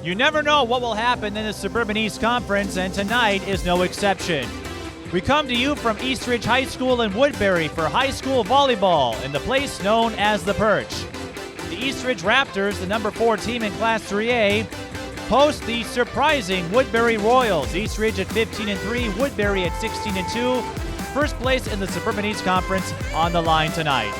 You never know what will happen in the Suburban East Conference, and tonight is no exception. We come to you from Eastridge High School in Woodbury for high school volleyball in the place known as the Perch. The Eastridge Raptors, the number 4 team in Class 3A, host the surprising Woodbury Royals. Eastridge at 15-3, Woodbury at 16-2. First place in the Suburban East Conference on the line tonight.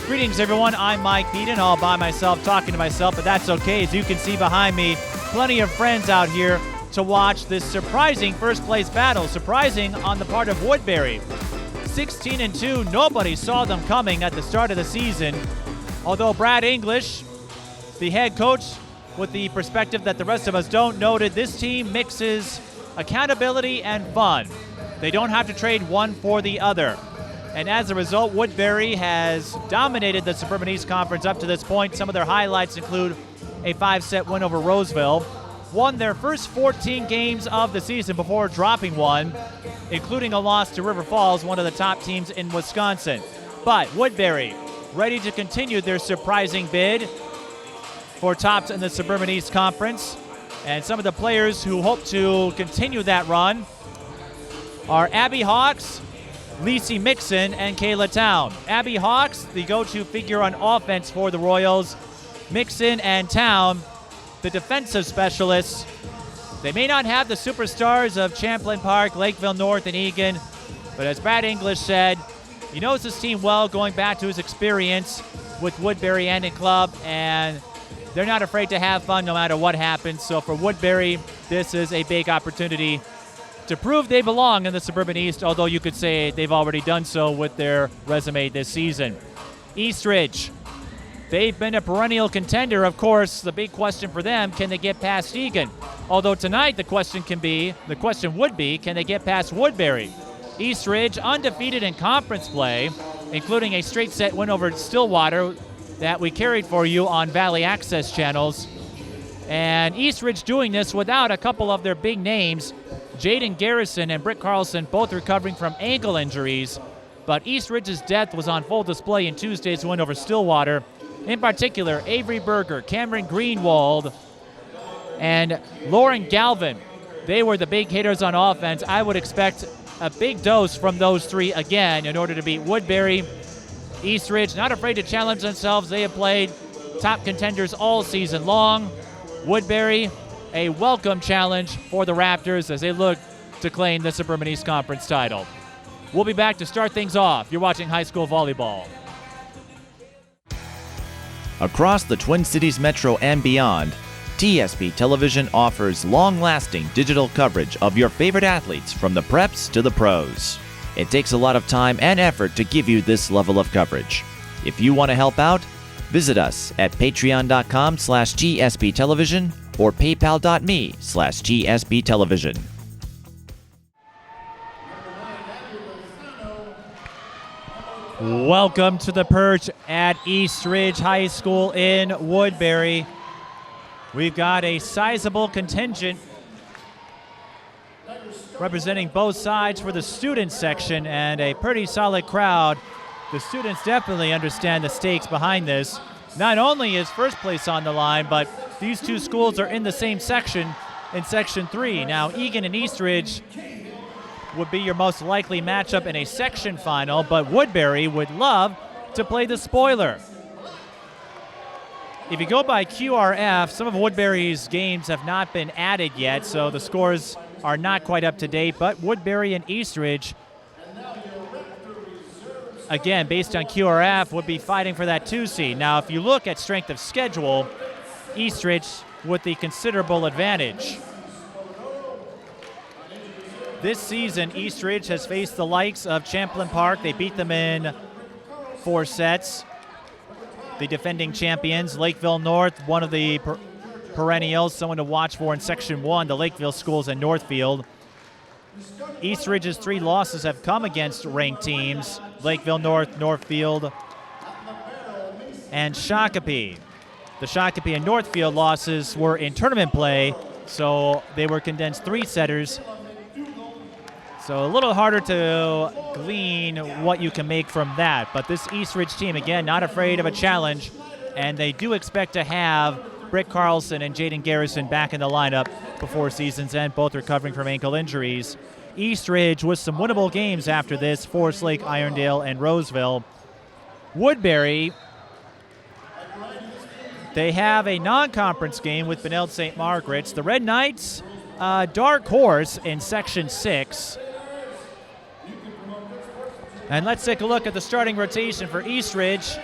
Greetings, everyone. I'm Mike Beaton, all by myself, talking to myself, but that's okay. As you can see behind me, plenty of friends out here to watch this surprising first-place battle. Surprising on the part of Woodbury. 16-2, nobody saw them coming at the start of the season. Although Brad English, the head coach, with the perspective that the rest of us don't, noted this team mixes accountability and fun. They don't have to trade one for the other. And as a result, Woodbury has dominated the Suburban East Conference up to this point. Some of their highlights include a 5-set win over Roseville. Won their first 14 games of the season before dropping one, including a loss to River Falls, one of the top teams in Wisconsin. But Woodbury ready to continue their surprising bid for tops in the Suburban East Conference. And some of the players who hope to continue that run are Abby Hawks, Lacey Mixon, and Kayla Town. Abby Hawks, the go-to figure on offense for the Royals. Mixon and Town, the defensive specialists. They may not have the superstars of Champlain Park, Lakeville North, and Eagan, but as Brad English said, he knows this team well going back to his experience with Woodbury and in club, and they're not afraid to have fun no matter what happens. So for Woodbury, this is a big opportunity to prove they belong in the Suburban East, although you could say they've already done so with their resume this season. Eastridge, they've been a perennial contender. Of course, the big question for them, can they get past Eagan? Although tonight the question would be, can they get past Woodbury? Eastridge undefeated in conference play, including a straight set win over Stillwater that we carried for you on Valley Access channels. And Eastridge doing this without a couple of their big names. Jaden Garrison and Britt Carlson both recovering from ankle injuries, but Eastridge's depth was on full display in Tuesday's win over Stillwater. In particular, Avery Berger, Cameron Greenwald, and Lauren Galvin. They were the big hitters on offense. I would expect a big dose from those three again in order to beat Woodbury. Eastridge not afraid to challenge themselves. They have played top contenders all season long. Woodbury, a welcome challenge for the Raptors as they look to claim the Suburban East Conference title. We'll be back to start things off. You're watching high school volleyball. Across the Twin Cities Metro and beyond, TSP Television offers long-lasting digital coverage of your favorite athletes from the preps to the pros. It takes a lot of time and effort to give you this level of coverage. If you want to help out, visit us at patreon.com/GSP Television or paypal.me/GSP Television. Welcome to the Perch at Eastridge High School in Woodbury. We've got a sizable contingent representing both sides for the student section and a pretty solid crowd. The students definitely understand the stakes behind this. Not only is first place on the line, but these two schools are in the same section in Section 3. Now, Eagan and Eastridge would be your most likely matchup in a section final, but Woodbury would love to play the spoiler. If you go by QRF, some of Woodbury's games have not been added yet, so the scores are not quite up to date, but Woodbury and Eastridge, again, based on QRF, would be fighting for that 2 seed. Now, if you look at strength of schedule, Eastridge with the considerable advantage. This season, Eastridge has faced the likes of Champlain Park. They beat them in 4 sets. The defending champions, Lakeville North, one of the perennials, someone to watch for in Section 1, the Lakeville schools in Northfield. Eastridge's 3 losses have come against ranked teams, Lakeville North, Northfield, and Shakopee. The Shakopee and Northfield losses were in tournament play, so they were condensed 3-setters. So a little harder to glean what you can make from that. But this Eastridge team, again, not afraid of a challenge, and they do expect to have Britt Carlson and Jaden Garrison back in the lineup before season's end, both recovering from ankle injuries. Eastridge with some winnable games after this, Forest Lake, Irondale, and Roseville. Woodbury, they have a non-conference game with Benilde St. Margaret's. The Red Knights, dark horse in Section 6. And let's take a look at the starting rotation for Eastridge.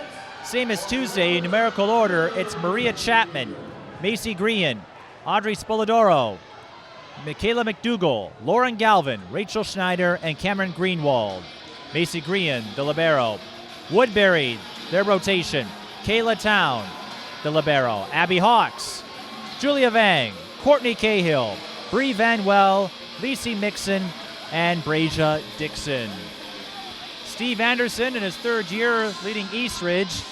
Same as Tuesday, in numerical order, it's Maria Chapman, Macy Green, Audrey Spolidoro, Michaela McDougall, Lauren Galvin, Rachel Schneider, and Cameron Greenwald. Macy Green, the libero. Woodbury, their rotation, Kayla Town, the libero. Abby Hawks, Julia Vang, Courtney Cahill, Bree Van Well, Lacey Mixon, and Brasia Dixon. Steve Anderson in his third year leading Eastridge.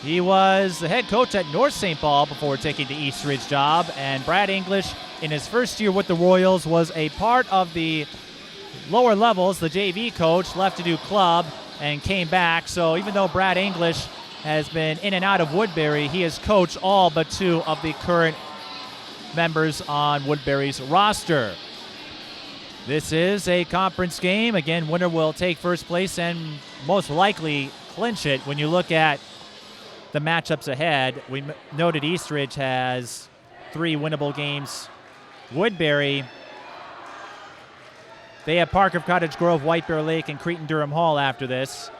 He was the head coach at North St. Paul before taking the Eastridge job, and Brad English in his first year with the Royals was a part of the lower levels. The JV coach left to do club and came back, so even though Brad English has been in and out of Woodbury, he has coached all but 2 of the current members on Woodbury's roster. This is a conference game. Again, winner will take first place and most likely clinch it. When you look at the matchups ahead, we noted Eastridge has 3 winnable games. Woodbury, they have Park of Cottage Grove, White Bear Lake, and Cretin-Durham Hall after this.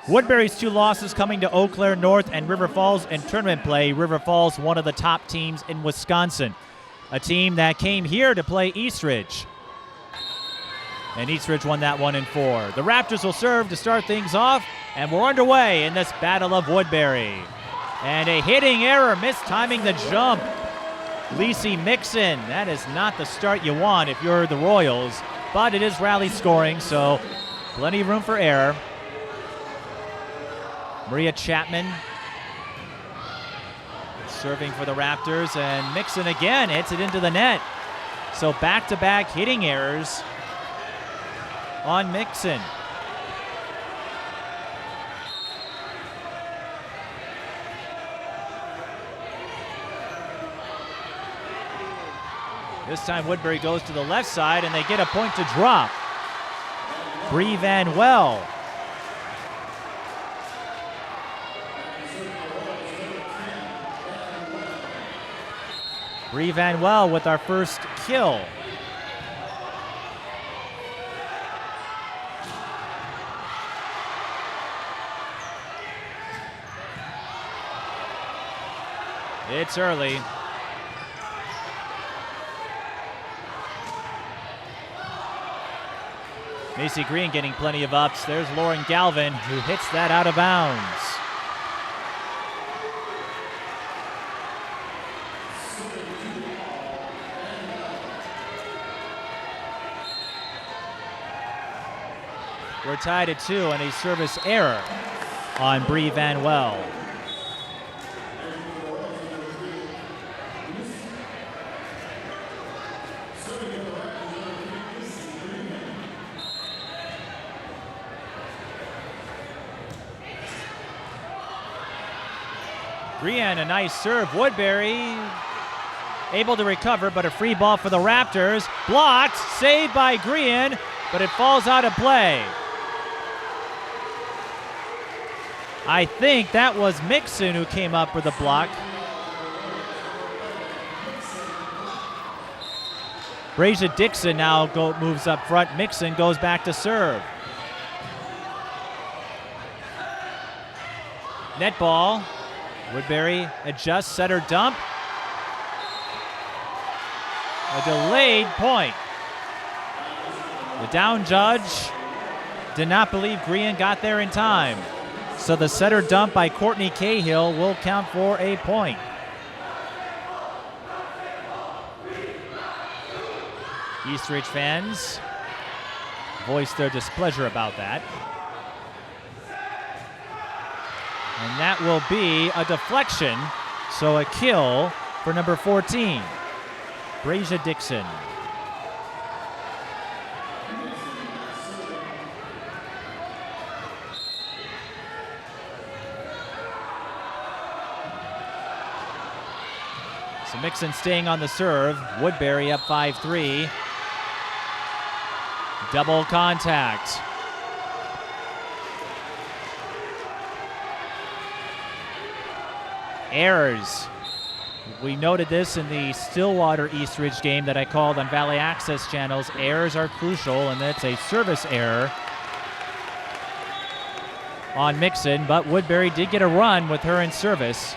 Woodbury's 2 losses coming to Eau Claire North and River Falls in tournament play. River Falls, one of the top teams in Wisconsin, a team that came here to play Eastridge. And Eastridge won that 1-4. The Raptors will serve to start things off, and we're underway in this Battle of Woodbury. And a hitting error, mistiming the jump. Lacey Mixon, that is not the start you want if you're the Royals, but it is rally scoring, so plenty of room for error. Maria Chapman serving for the Raptors, and Mixon again hits it into the net. So back-to-back hitting errors on Mixon. This time Woodbury goes to the left side, and they get a point to drop. Bree Van Well. Bree Van Well with our first kill. It's early. Macy Green getting plenty of ups. There's Lauren Galvin, who hits that out of bounds. We're tied at 2 and a service error on Bree Van Well. Grian, a nice serve. Woodbury able to recover, but a free ball for the Raptors. Blocked, saved by Grian, but it falls out of play. I think that was Mixon who came up with the block. Brasia Dixon now moves up front. Mixon goes back to serve. Net ball. Woodbury adjusts, setter dump. A delayed point. The down judge did not believe Grian got there in time. So the setter dump by Courtney Cahill will count for a point. Eastridge fans voiced their displeasure about that. And that will be a deflection, so a kill for number 14, Brasia Dixon. So Mixon staying on the serve. Woodbury up 5-3. Double contact. Errors. We noted this in the Stillwater Eastridge game that I called on Valley Access channels. Errors are crucial, and that's a service error on Mixon, but Woodbury did get a run with her in service.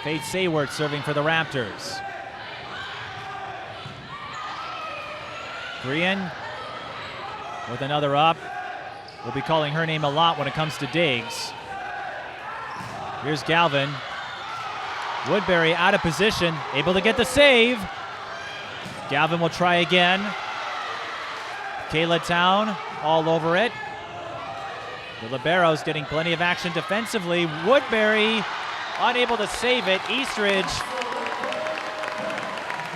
Faith Sayward serving for the Raptors. Grian with another up. We'll be calling her name a lot when it comes to digs. Here's Galvin. Woodbury out of position, able to get the save. Galvin will try again. Kayla Town all over it. The libero's getting plenty of action defensively. Woodbury unable to save it. Eastridge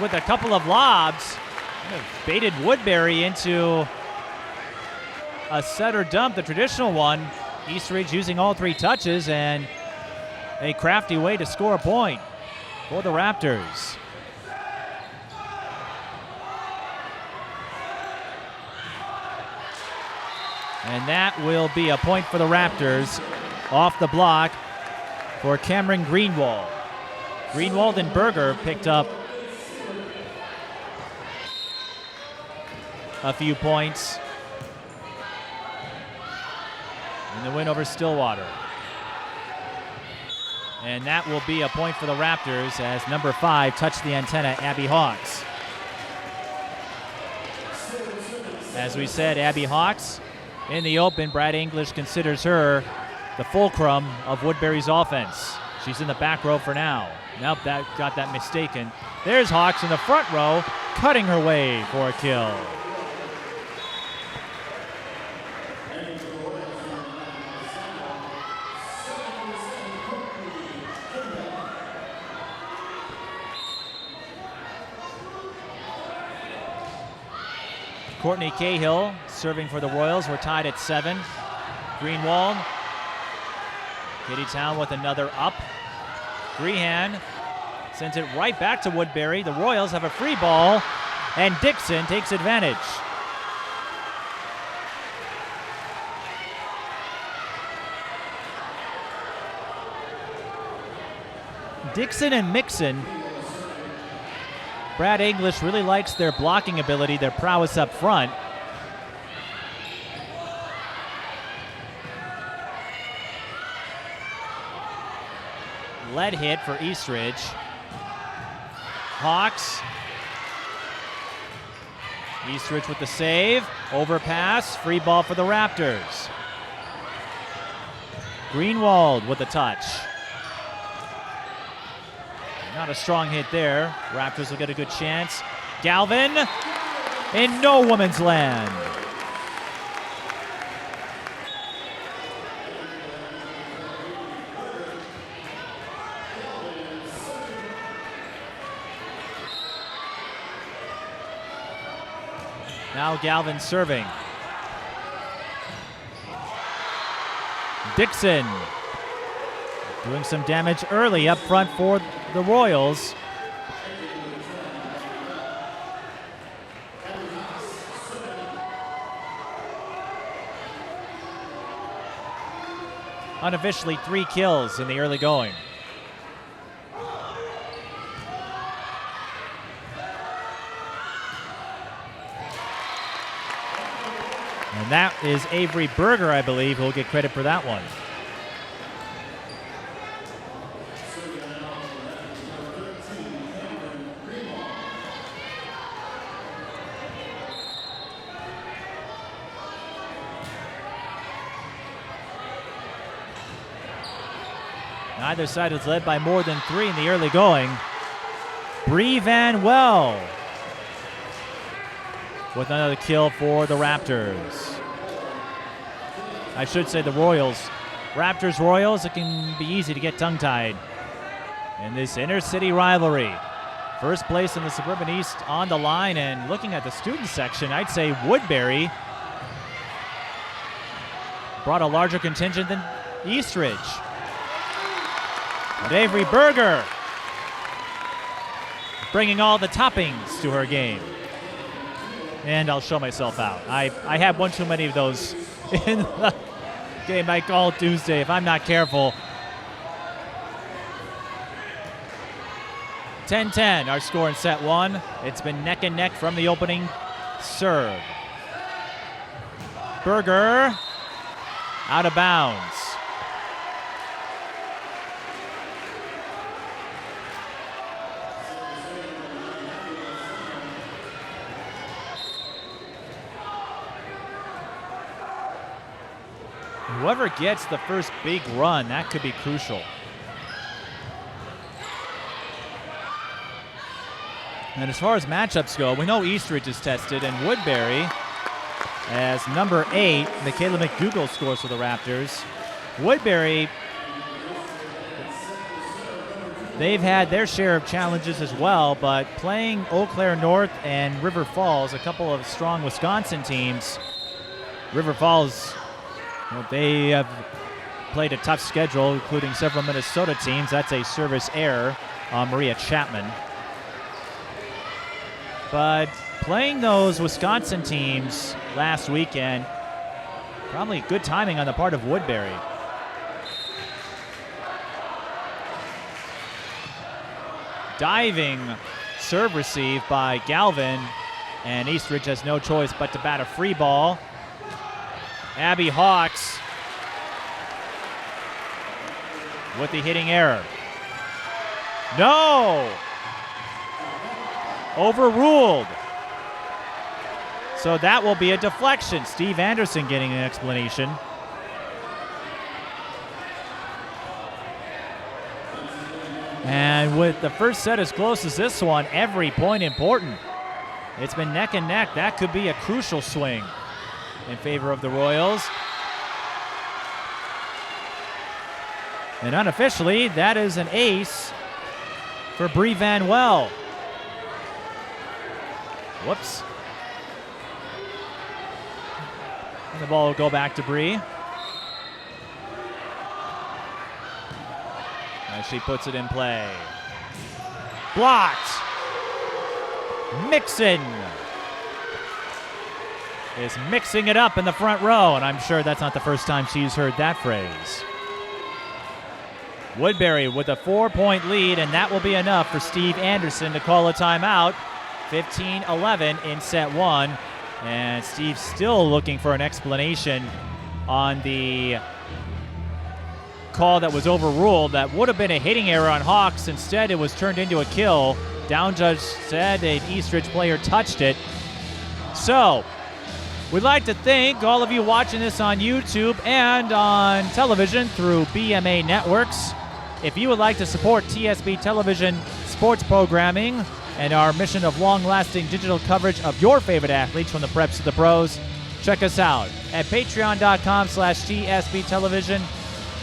with a couple of lobs baited Woodbury into a setter dump, the traditional one. Eastridge using all three touches and a crafty way to score a point for the Raptors. And that will be a point for the Raptors off the block for Cameron Greenwald. Greenwald and Berger picked up a few points in the win over Stillwater. And that will be a point for the Raptors as number 5 touched the antenna, Abby Hawks. As we said, Abby Hawks in the open. Brad English considers her the fulcrum of Woodbury's offense. She's in the back row for now. Nope, that got that mistaken. There's Hawks in the front row, cutting her way for a kill. Courtney Cahill serving for the Royals. We're tied at 7. Greenwald. Katie Town with another up. Grehan sends it right back to Woodbury. The Royals have a free ball, and Dixon takes advantage. Dixon and Mixon. Brad English really likes their blocking ability, their prowess up front. Lead hit for Eastridge. Hawks. Eastridge with the save. Overpass. Free ball for the Raptors. Greenwald with the touch. Not a strong hit there. Raptors will get a good chance. Galvin in no woman's land. Now Galvin serving. Dixon doing some damage early up front for the Royals. Unofficially 3 kills in the early going. And that is Avery Berger, I believe, who will get credit for that one. Neither side is led by more than 3 in the early going. Bree Van Well with another kill for the Raptors. I should say the Royals. Raptors Royals, it can be easy to get tongue-tied in this inter-city rivalry. First place in the Suburban East on the line, and looking at the student section, I'd say Woodbury brought a larger contingent than Eastridge. But Avery Berger bringing all the toppings to her game. And I'll show myself out. I had one too many of those in the game I called Tuesday if I'm not careful. 10-10, our score in set one. It's been neck and neck from the opening serve. Berger out of bounds. Whoever gets the first big run, that could be crucial. And as far as matchups go, we know Eastridge is tested, and Woodbury, as number 8, Michaela McDougall scores for the Raptors. Woodbury, they've had their share of challenges as well, but playing Eau Claire North and River Falls, a couple of strong Wisconsin teams, River Falls, well, they have played a tough schedule, including several Minnesota teams. That's a service error on Maria Chapman. But playing those Wisconsin teams last weekend, probably good timing on the part of Woodbury. Diving serve receive by Galvin, and Eastridge has no choice but to bat a free ball. Abby Hawks with the hitting error. No! Overruled. So that will be a deflection. Steve Anderson getting an explanation. And with the first set as close as this one, every point important. It's been neck and neck. That could be a crucial swing in favor of the Royals. And unofficially, that is an ace for Bree Van Well. Whoops. And the ball will go back to Bree. As she puts it in play. Blocked. Mixon is mixing it up in the front row, and I'm sure that's not the first time she's heard that phrase. Woodbury with a 4-point lead, and that will be enough for Steve Anderson to call a timeout. 15-11 in set one, and Steve's still looking for an explanation on the call that was overruled. That would have been a hitting error on Hawks. Instead, it was turned into a kill. Down judge said an Eastridge player touched it. So, we'd like to thank all of you watching this on YouTube and on television through BMA Networks. If you would like to support TSB Television sports programming and our mission of long-lasting digital coverage of your favorite athletes from the preps to the pros, check us out at patreon.com/TSB Television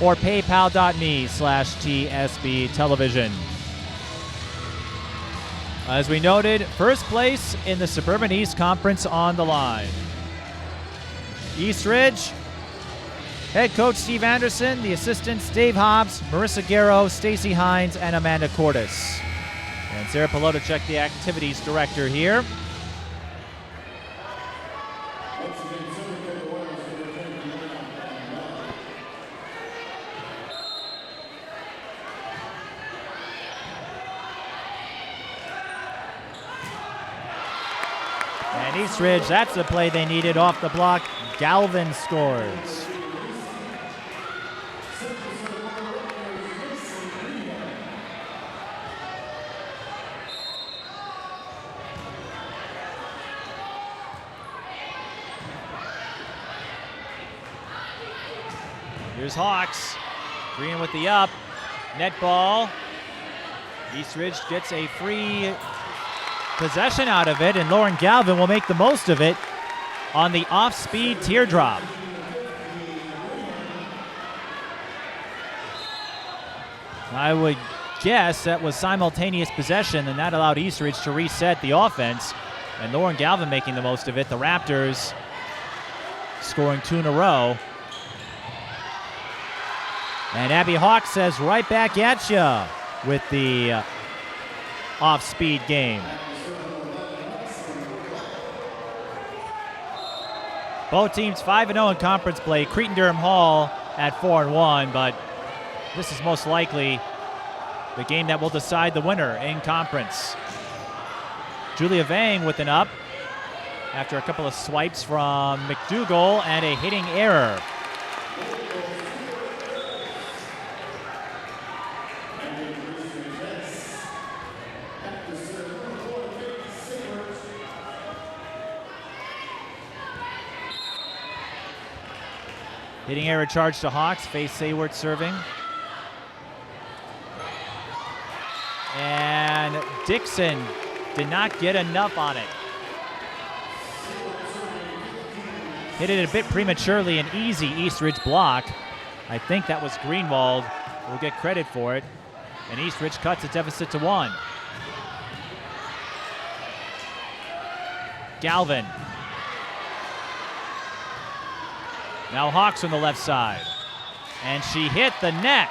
or paypal.me/TSB Television. As we noted, first place in the Suburban East Conference on the line. Eastridge, head coach Steve Anderson, the assistants Dave Hobbs, Marissa Garrow, Stacy Hines, and Amanda Cordes. And Sarah Pelotacek, the activities director here. And Eastridge, that's the play they needed off the block. Galvin scores. Here's Hawks. Green with the up. Net ball. Eastridge gets a free possession out of it, and Lauren Galvin will make the most of it on the off-speed teardrop. I would guess that was simultaneous possession, and that allowed Eastridge to reset the offense, and Lauren Galvin making the most of it. The Raptors scoring 2 in a row. And Abby Hawk says right back at ya with the off-speed game. Both teams 5-0 in conference play. Cretin-Durham Hall at 4-1, but this is most likely the game that will decide the winner in conference. Julia Vang with an up after a couple of swipes from McDougall and a hitting error. Hitting error charge to Hawks. Faye Sayward serving. And Dixon did not get enough on it. Hit it a bit prematurely, an easy Eastridge block. I think that was Greenwald. We'll get credit for it. And Eastridge cuts the deficit to 1. Galvin. Now Hawks on the left side. And she hit the net.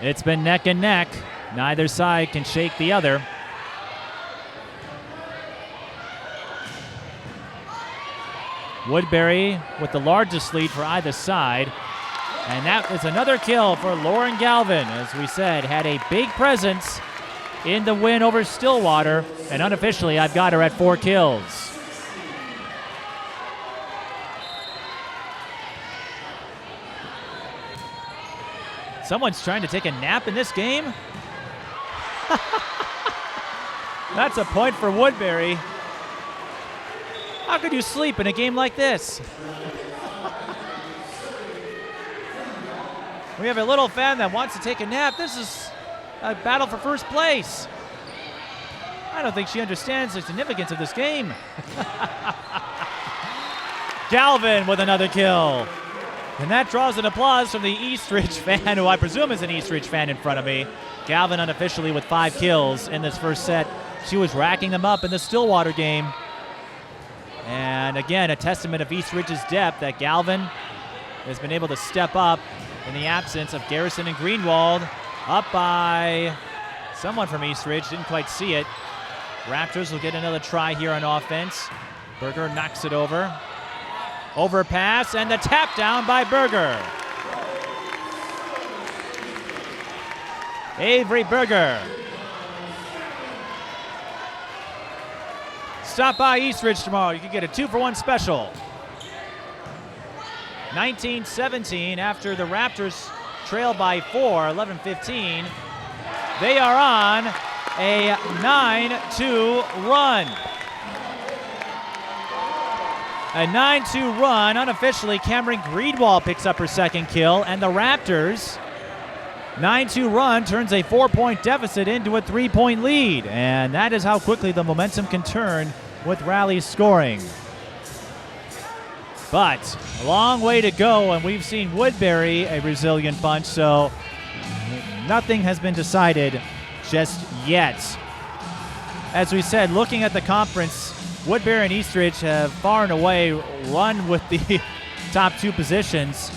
It's been neck and neck. Neither side can shake the other. Woodbury with the largest lead for either side. And that is another kill for Lauren Galvin. As we said, had a big presence in the win over Stillwater. And unofficially, I've got her at 4 kills. Someone's trying to take a nap in this game? That's a point for Woodbury. How could you sleep in a game like this? We have a little fan that wants to take a nap. This is a battle for first place. I don't think she understands the significance of this game. Galvin with another kill. And that draws an applause from the Eastridge fan, who I presume is an Eastridge fan in front of me. Galvin unofficially with 5 kills in this first set. She was racking them up in the Stillwater game. And again, a testament of Eastridge's depth that Galvin has been able to step up in the absence of Garrison and Greenwald. Up by someone from Eastridge, didn't quite see it. Raptors will get another try here on offense. Berger knocks it over. Overpass and the tap down by Berger. Avery Berger. Stop by Eastridge tomorrow. You can get a 2-for-1 special. 19-17 after the Raptors trail by 4, 11-15. They are on a 9-2 run. A 9-2 run. Unofficially, Cameron Greenwald picks up her second kill, and the Raptors' 9-2 run turns a 4-point deficit into a 3-point lead. And that is how quickly the momentum can turn with rally scoring. But a long way to go, and we've seen Woodbury a resilient bunch, so nothing has been decided just yet. As we said, looking at the conference, Woodbury and Eastridge have far and away run with the top 2 positions.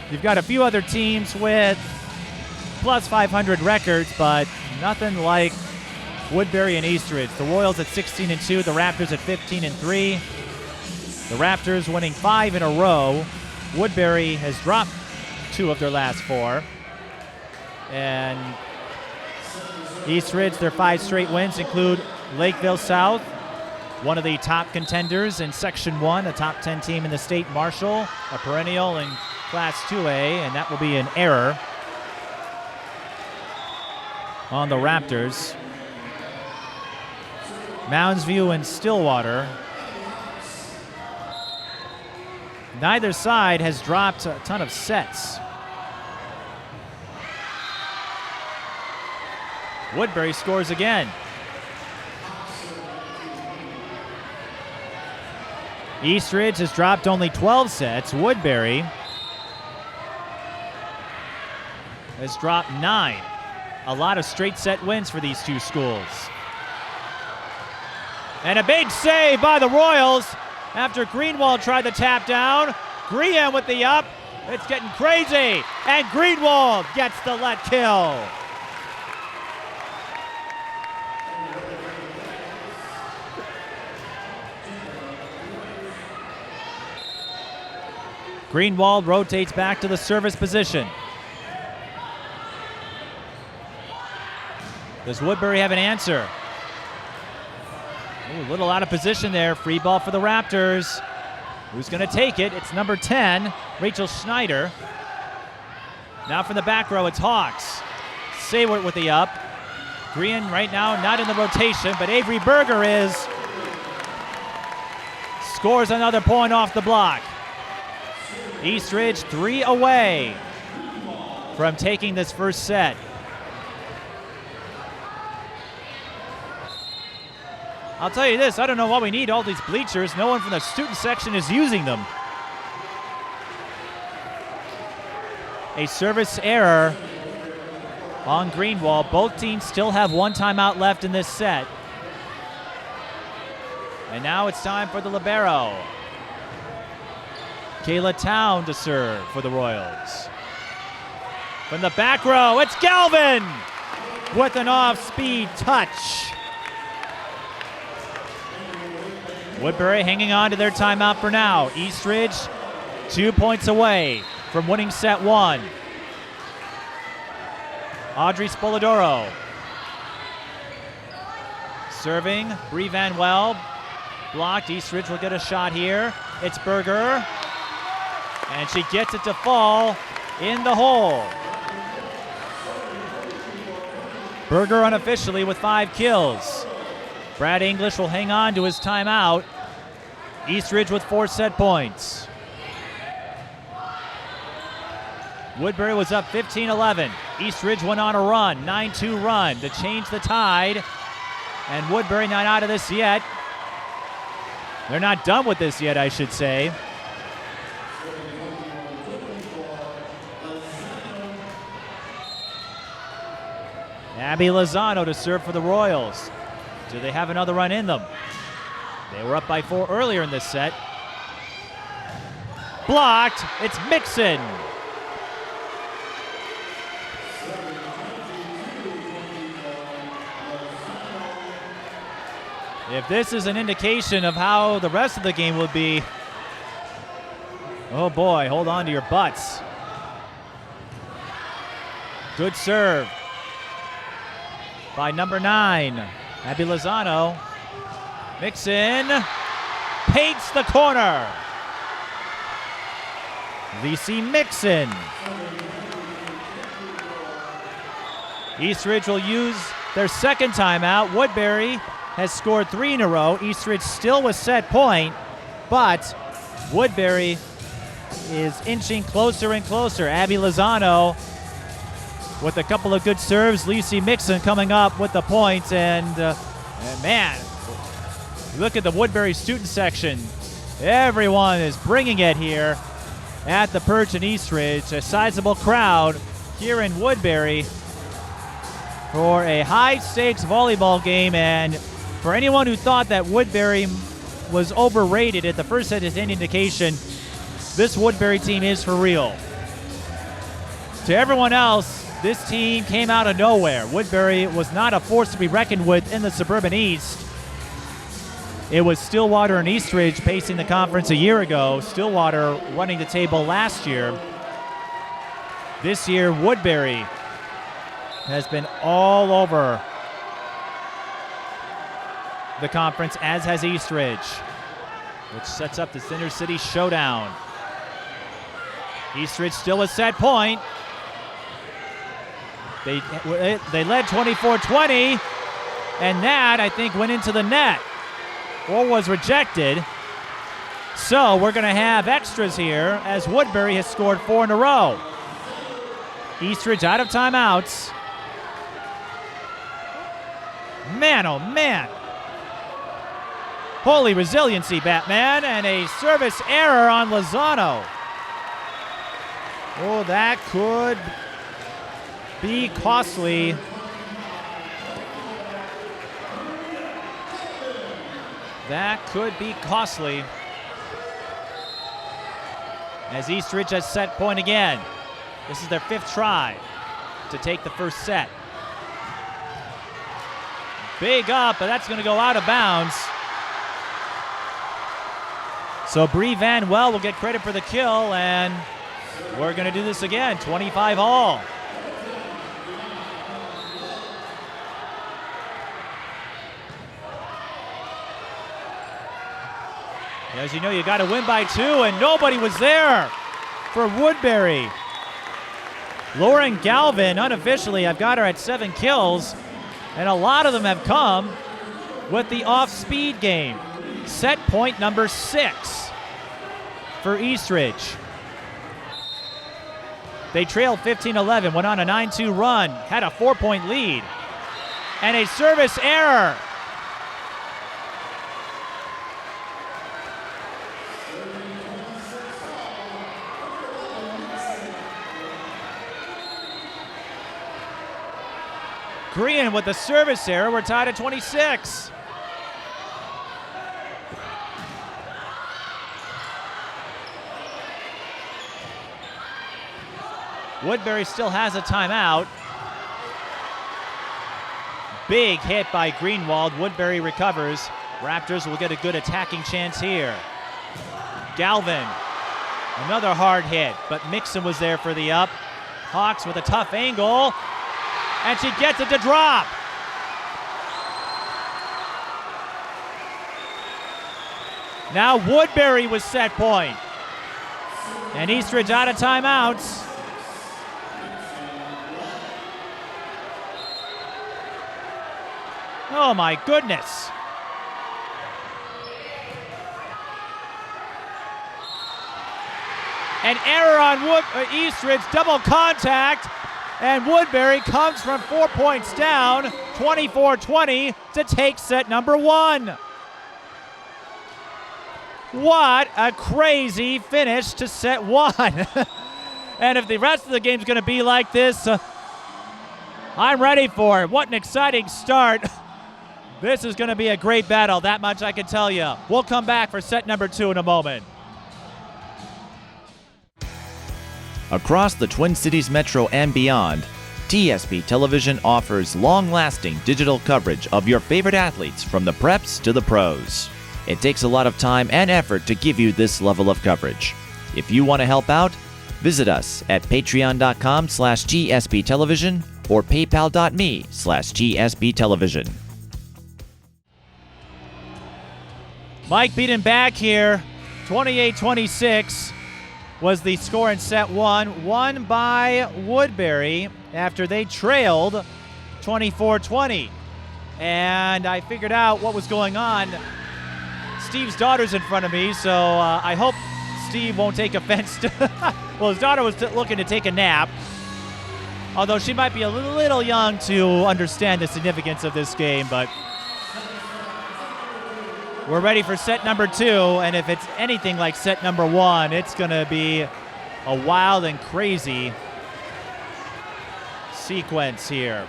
You've got a few other teams with plus 500 records, but nothing like Woodbury and Eastridge. The Royals at 16-2, the Raptors at 15-3. The Raptors winning 5 in a row. Woodbury has dropped 2 of their last 4. And Eastridge, their 5 straight wins include Lakeville South, one of the top contenders in Section 1, a top 10 team in the state, Marshall, a perennial in Class 2A, and that will be an error on the Raptors. Mounds View and Stillwater. Neither side has dropped a ton of sets. Woodbury scores again. Eastridge has dropped only 12 sets. Woodbury has dropped 9. A lot of straight set wins for these two schools. And a big save by the Royals after Greenwald tried the tap down. Green with the up. It's getting crazy. And Greenwald gets the let kill. Greenwald rotates back to the service position. Does Woodbury have an answer? Ooh, a little out of position there. Free ball for the Raptors. Who's going to take it? It's number 10, Rachel Schneider. Now from the back row, it's Hawks. Saywart with the up. Green right now not in the rotation, but Avery Berger is. Scores another point off the block. Eastridge 3 away from taking this first set. I'll tell you this, I don't know why we need all these bleachers. No one from the student section is using them. A service error on Greenwald. Both teams still have one timeout left in this set. And now it's time for the libero. Kayla Town to serve for the Royals. From the back row, it's Galvin with an off-speed touch. Woodbury hanging on to their timeout for now. Eastridge 2 points away from winning set 1. Audrey Spoladoro serving. Bree Van Well blocked. Eastridge will get a shot here. It's Berger. And she gets it to fall in the hole. Berger unofficially with 5 kills. Brad English will hang on to his timeout. Eastridge with 4 set points. Woodbury was up 15-11. Eastridge went on a run, 9-2 run to change the tide. And Woodbury not out of this yet. They're not done with this yet, I should say. Abby Lozano to serve for the Royals. Do they have another run in them? They were up by 4 earlier in this set. Blocked. It's Mixon. If this is an indication of how the rest of the game will be, oh boy, hold on to your butts. Good serve by number 9, Abby Lozano. Mixon paints the corner. VC Mixon. Eastridge will use their second timeout. Woodbury has scored 3 in a row. Eastridge still with set point, but Woodbury is inching closer and closer. Abby Lozano with a couple of good serves. Lucy Mixon coming up with the points, and man, look at the Woodbury student section. Everyone is bringing it here at the Perch in Eastridge. A sizable crowd here in Woodbury for a high-stakes volleyball game, and for anyone who thought that Woodbury was overrated at the first set is any indication, this Woodbury team is for real. To everyone else, this team came out of nowhere. Woodbury was not a force to be reckoned with in the Suburban East. It was Stillwater and Eastridge pacing the conference a year ago. Stillwater running the table last year. This year, Woodbury has been all over the conference, as has Eastridge, which sets up this inter-city showdown. Eastridge still a set point. They led 24-20, and that, I think, went into the net or was rejected. So we're going to have extras here as Woodbury has scored 4 in a row. Eastridge out of timeouts. Man, oh man. Holy resiliency, Batman, and a service error on Lozano. Oh, that could be costly. That could be costly. As Eastridge has set point again. This is their 5th try to take the first set. Big up, but that's going to go out of bounds. So Bree Van Well will get credit for the kill, and we're going to do this again, 25 all. As you know, you got to win by 2, and nobody was there for Woodbury. Lauren Galvin, unofficially, I've got her at 7 kills, and a lot of them have come with the off-speed game. Set point number 6 for Eastridge. They trailed 15-11, went on a 9-2 run, had a 4-point lead, and a service error. Green with the service error. We're tied at 26. Woodbury still has a timeout. Big hit by Greenwald. Woodbury recovers. Raptors will get a good attacking chance here. Galvin, another hard hit, but Mixon was there for the up. Hawks with a tough angle. And she gets it to drop. Now Woodbury was set point. And Eastridge out of timeouts. Oh my goodness. An error on Eastridge, double contact. And Woodbury comes from 4 points down, 24-20, to take set number 1. What a crazy finish to set 1. And if the rest of the game's going to be like this, I'm ready for it. What an exciting start. This is going to be a great battle, that much I can tell you. We'll come back for set number 2 in a moment. Across the Twin Cities Metro and beyond, TSP Television offers long-lasting digital coverage of your favorite athletes from the preps to the pros. It takes a lot of time and effort to give you this level of coverage. If you want to help out, visit us at patreon.com/GSP Television or paypal.me/GSP Television. Mike beaten back here, 28-26. Was the score in set 1, won by Woodbury after they trailed 24-20. And I figured out what was going on. Steve's daughter's in front of me, so I hope Steve won't take offense to well, his daughter was looking to take a nap, although she might be a little young to understand the significance of this game, but we're ready for set number 2, and if it's anything like set number 1, it's going to be a wild and crazy sequence here.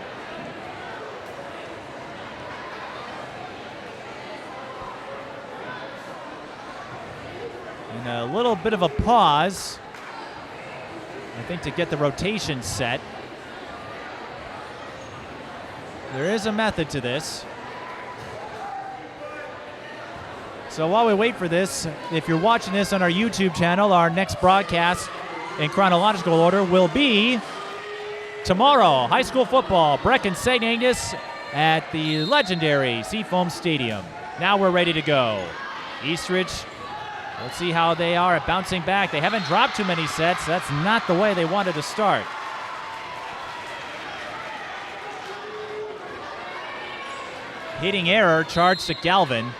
And a little bit of a pause, I think, to get the rotation set. There is a method to this. So while we wait for this, if you're watching this on our YouTube channel, our next broadcast in chronological order will be tomorrow. High school football, Brecken St. Agnes at the legendary Seafoam Stadium. Now we're ready to go. Eastridge, let's see how they are at bouncing back. They haven't dropped too many sets. That's not the way they wanted to start. Hitting error charged to Galvin.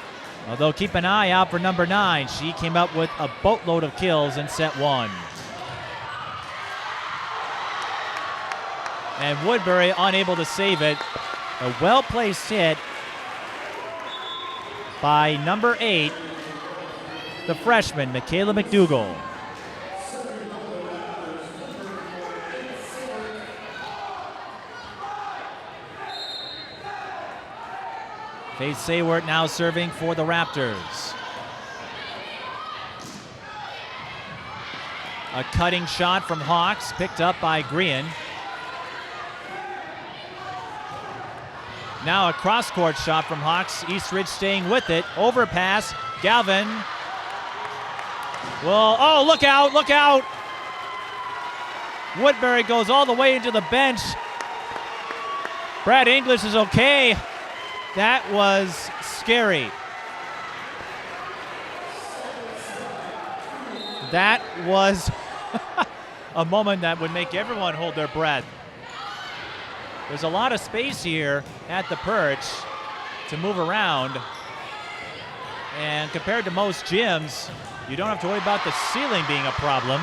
Although keep an eye out for number 9. She came up with a boatload of kills in set 1. And Woodbury unable to save it. A well-placed hit by number 8, the freshman, Michaela McDougall. Faith Saywert now serving for the Raptors. A cutting shot from Hawks, picked up by Green. Now a cross-court shot from Hawks. Eastridge staying with it. Overpass. Galvin. Well, oh, look out, look out. Woodbury goes all the way into the bench. Brad English is okay. That was scary. That was a moment that would make everyone hold their breath. There's a lot of space here at the perch to move around. And compared to most gyms, you don't have to worry about the ceiling being a problem.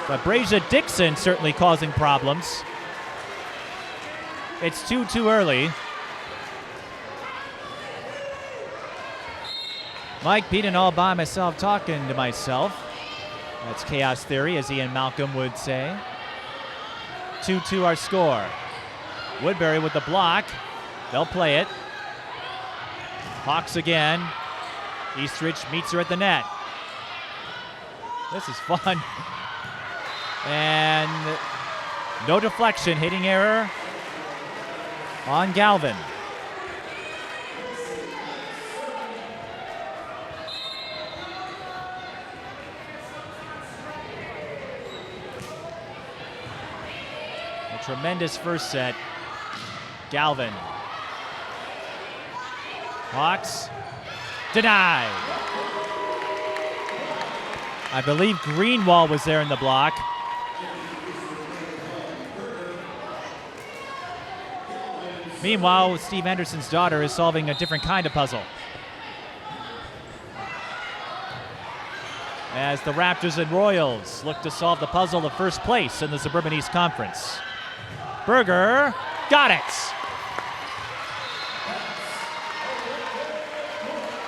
But Brasia Dixon certainly causing problems. It's too early. Mike Peden all by myself talking to myself. That's chaos theory, as Ian Malcolm would say. 2-2 our score. Woodbury with the block. They'll play it. Hawks again. Eastridge meets her at the net. This is fun. And no deflection, hitting error on Galvin. A tremendous first set. Galvin. Hawks denied. I believe Greenwald was there in the block. Meanwhile, Steve Anderson's daughter is solving a different kind of puzzle. As the Raptors and Royals look to solve the puzzle of first place in the Suburban East Conference. Berger got it.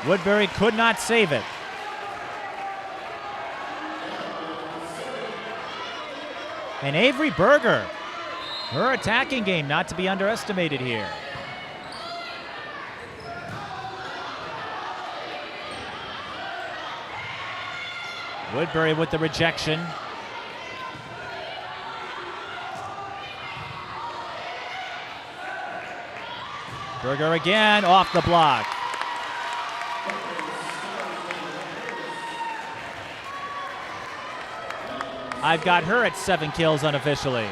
Woodbury could not save it. And Avery Berger, her attacking game not to be underestimated here. Woodbury with the rejection. Berger again off the block. I've got her at 7 kills unofficially.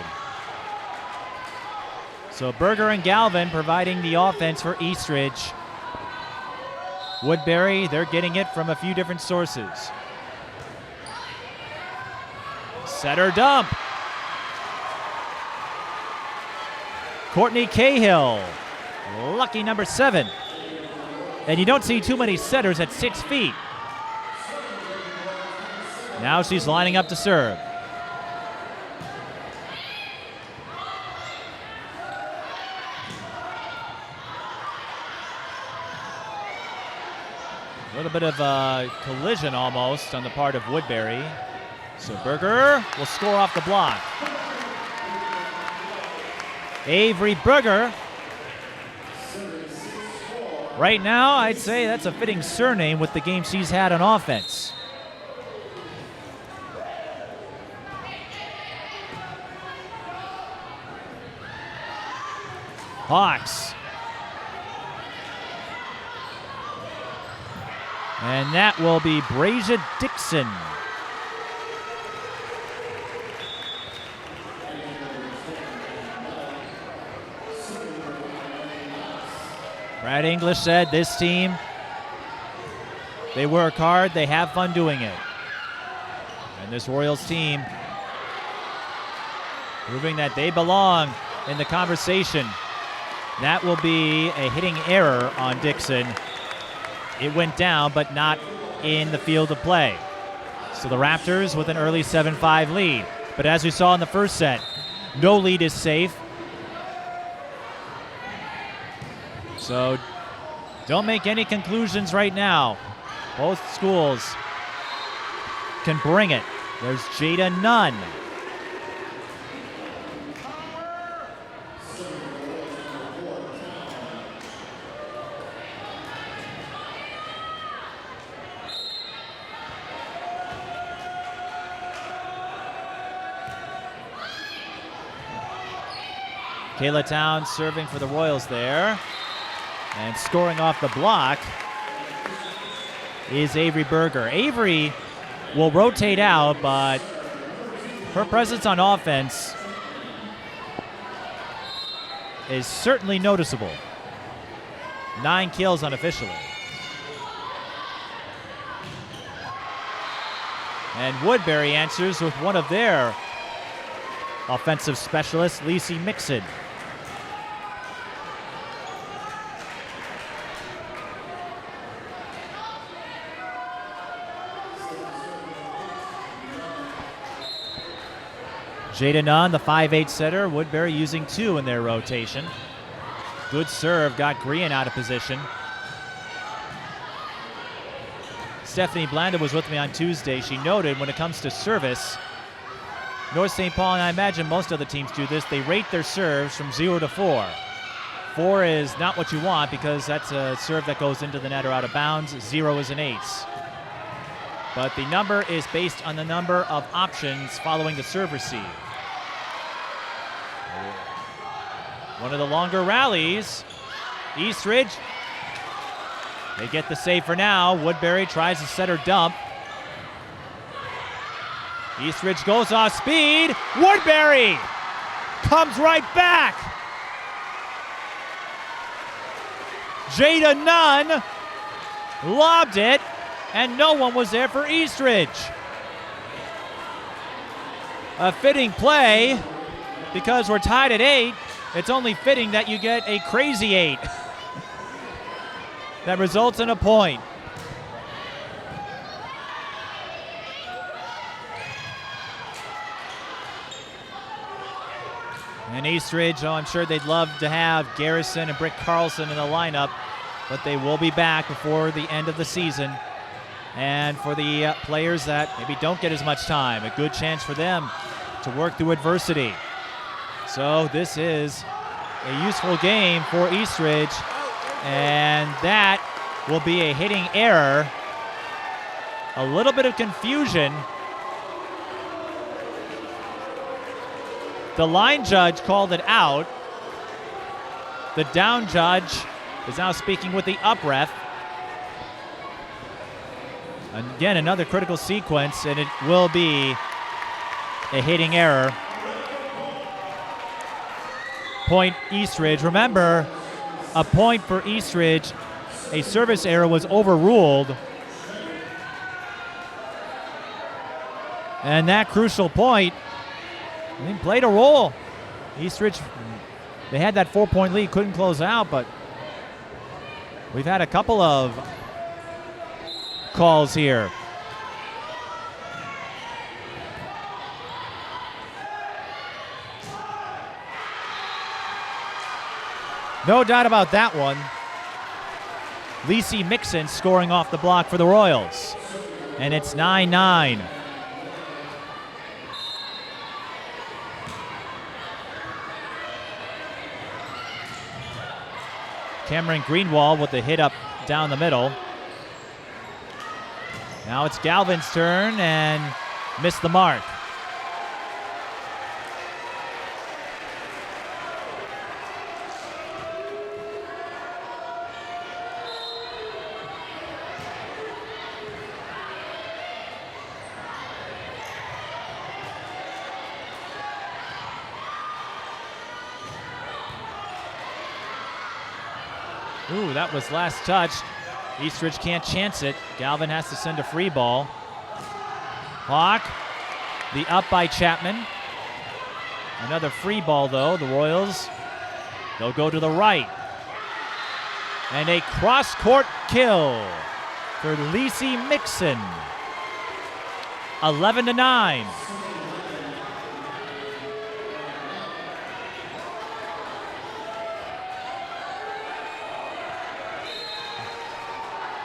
So Berger and Galvin providing the offense for Eastridge. Woodbury, they're getting it from a few different sources. Setter dump. Courtney Cahill, lucky number 7. And you don't see too many setters at 6 feet. Now she's lining up to serve. A little bit of a collision almost on the part of Woodbury. So Berger will score off the block. Avery Berger. Right now, I'd say that's a fitting surname with the game she's had on offense. Hawks. And that will be Brasia Dixon. Brad English said this team, they work hard, they have fun doing it. And this Royals team proving that they belong in the conversation. That will be a hitting error on Dixon. It went down, but not in the field of play. So the Raptors with an early 7-5 lead. But as we saw in the first set, no lead is safe. So don't make any conclusions right now. Both schools can bring it. There's Jada Nunn. Kayla Towns serving for the Royals there. And scoring off the block is Avery Berger. Avery will rotate out, but her presence on offense is certainly noticeable. 9 kills unofficially. And Woodbury answers with one of their offensive specialists, Lacey Mixon. Jada Nunn, the 5'8 setter. Woodbury using 2 in their rotation. Good serve, got Green out of position. Stephanie Blanda was with me on Tuesday. She noted when it comes to service, North St. Paul, and I imagine most other teams do this, they rate their serves from 0 to 4. 4 is not what you want because that's a serve that goes into the net or out of bounds. 0 is an ace. But the number is based on the number of options following the serve receive. One of the longer rallies. Eastridge. They get the save for now. Woodbury tries to set her dump. Eastridge goes off speed. Woodbury comes right back. Jada Nunn lobbed it, and no one was there for Eastridge. A fitting play because we're tied at 8. It's only fitting that you get a crazy 8 that results in a point. And Eastridge, I'm sure they'd love to have Garrison and Britt Carlson in the lineup, but they will be back before the end of the season. And for the players that maybe don't get as much time, a good chance for them to work through adversity. So this is a useful game for Eastridge, and that will be a hitting error. A little bit of confusion. The line judge called it out. The down judge is now speaking with the up ref. Again, another critical sequence, and it will be a hitting error. Point Eastridge. Remember, a point for Eastridge. A service error was overruled. And that crucial point, I think, played a role. Eastridge, they had that 4-point lead, couldn't close out, but we've had a couple of calls here. No doubt about that one. Lacey Mixon scoring off the block for the Royals. And it's 9-9. Cameron Greenwald with the hit up down the middle. Now it's Galvin's turn and missed the mark. Ooh, that was last touched. Eastridge can't chance it. Galvin has to send a free ball. Hawk, the up by Chapman. Another free ball though. The Royals, they'll go to the right. And a cross-court kill for Lacey Mixon. 11-9.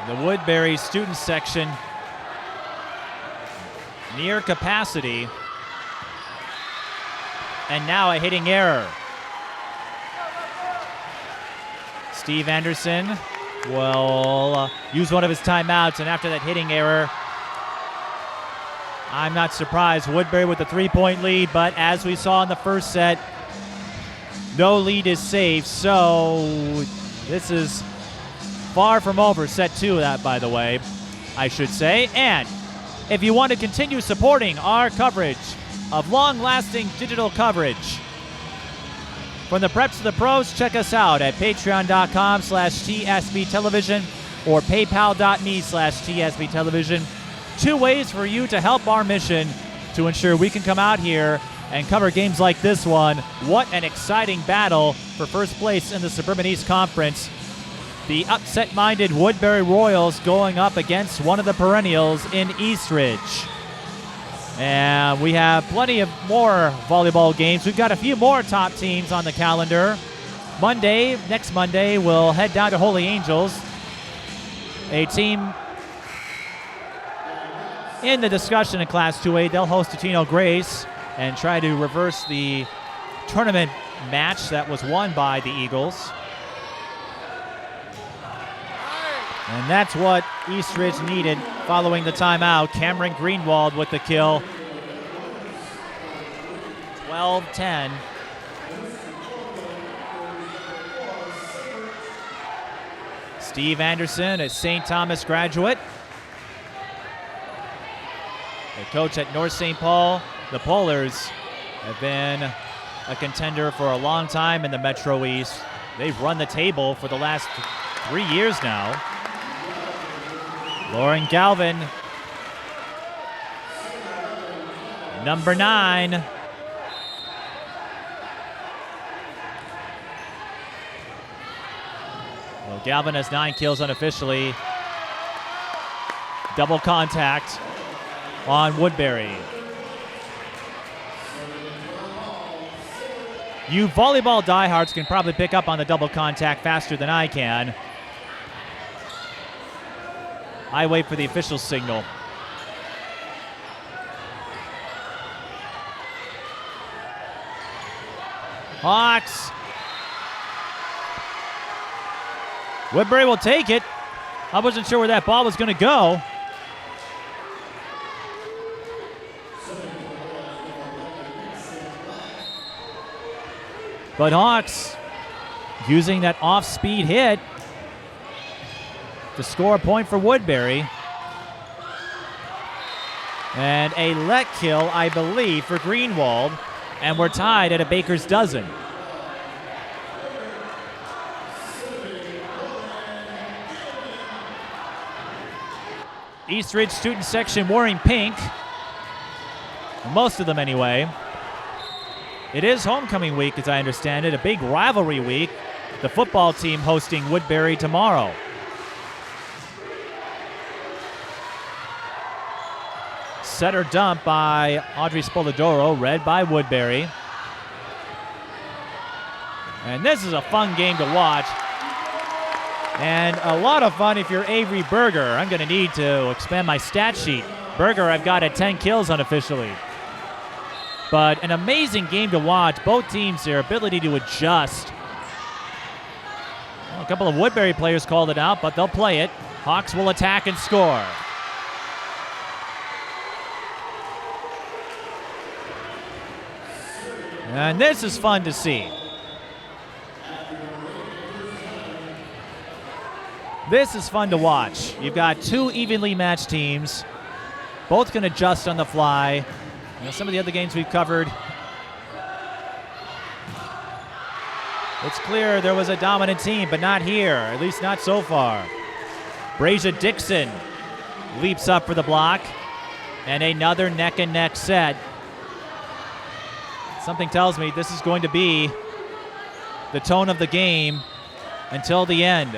The Woodbury student section near capacity. And now a hitting error. Steve Anderson will use one of his timeouts, and after that hitting error, I'm not surprised. Woodbury with the 3-point lead, but as we saw in the first set, No lead is safe, so this is far from over. Set 2 of that, by the way, I should say. And if you want to continue supporting our coverage of long-lasting digital coverage from the preps to the pros, check us out at patreon.com/TSB Television or paypal.me/TSB Television. 2 ways for you to help our mission to ensure we can come out here and cover games like this one. What an exciting battle for first place in the Suburban East Conference. The upset-minded Woodbury Royals going up against one of the perennials in Eastridge. And we have plenty of more volleyball games. We've got a few more top teams on the calendar. Next Monday, we'll head down to Holy Angels, a team in the discussion in Class 2A. They'll host Totino Grace and try to reverse the tournament match that was won by the Eagles. And that's what Eastridge needed following the timeout. Cameron Greenwald with the kill. 12-10. Steve Anderson, a St. Thomas graduate. The coach at North St. Paul. The Polars have been a contender for a long time in the Metro East. They've run the table for the last 3 years now. Lauren Galvin, number 9. Well, Galvin has 9 kills unofficially. Double contact on Woodbury. You volleyball diehards can probably pick up on the double contact faster than I can. I wait for the official signal. Hawks. Woodbury will take it. I wasn't sure where that ball was going to go. But Hawks using that off-speed hit to score a point for Woodbury. And a let kill, I believe, for Greenwald. And we're tied at a baker's dozen. Eastridge student section wearing pink. Most of them anyway. It is homecoming week, as I understand it, a big rivalry week. The football team hosting Woodbury tomorrow. Set or dump by Audrey Spoladoro, read by Woodbury. And this is a fun game to watch. And a lot of fun if you're Avery Berger. I'm going to need to expand my stat sheet. Berger, I've got at 10 kills unofficially. But an amazing game to watch. Both teams, their ability to adjust. Well, a couple of Woodbury players called it out, but they'll play it. Hawks will attack and score. And this is fun to see. This is fun to watch. You've got 2 evenly matched teams. Both can adjust on the fly. You know, some of the other games we've covered, it's clear there was a dominant team, but not here, at least not so far. Brasia Dixon leaps up for the block, and another neck-and-neck set. Something tells me this is going to be the tone of the game until the end.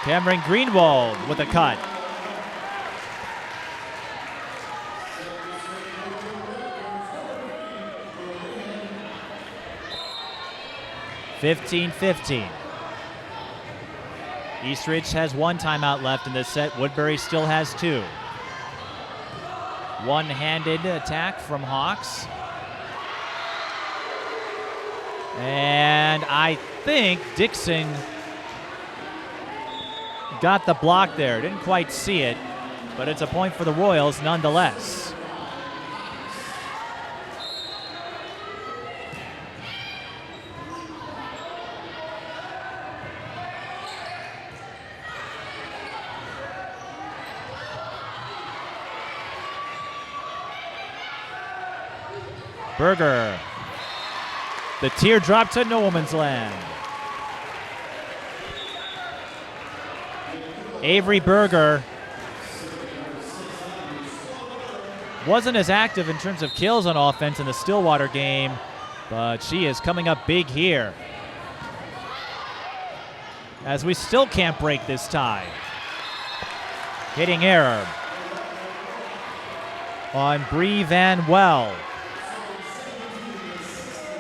Cameron Greenwald with a cut. (15-15). Eastridge has 1 timeout left in this set. Woodbury still has 2. One-handed attack from Hawks. And I think Dixon got the block there. Didn't quite see it, but it's a point for the Royals nonetheless. Berger. The teardrop to no woman's land. Avery Berger wasn't as active in terms of kills on offense in the Stillwater game, but she is coming up big here, as we still can't break this tie. Hitting error on Bree Van Well.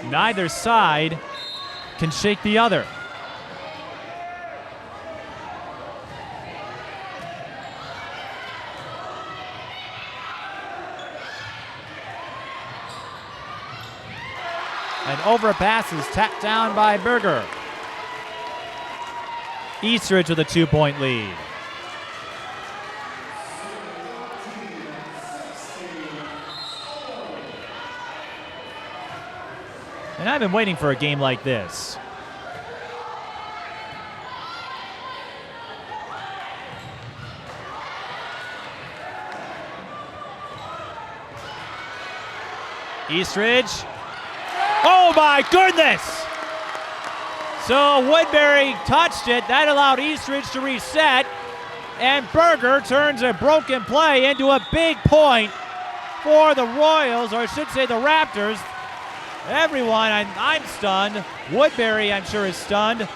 Neither side can shake the other. And over a pass is tapped down by Berger. Eastridge with a 2-point lead. And I've been waiting for a game like this. Eastridge. Oh my goodness! So Woodbury touched it. That allowed Eastridge to reset. And Berger turns a broken play into a big point for the Royals, or I should say the Raptors. Everyone, I'm stunned. Woodbury, I'm sure, is stunned.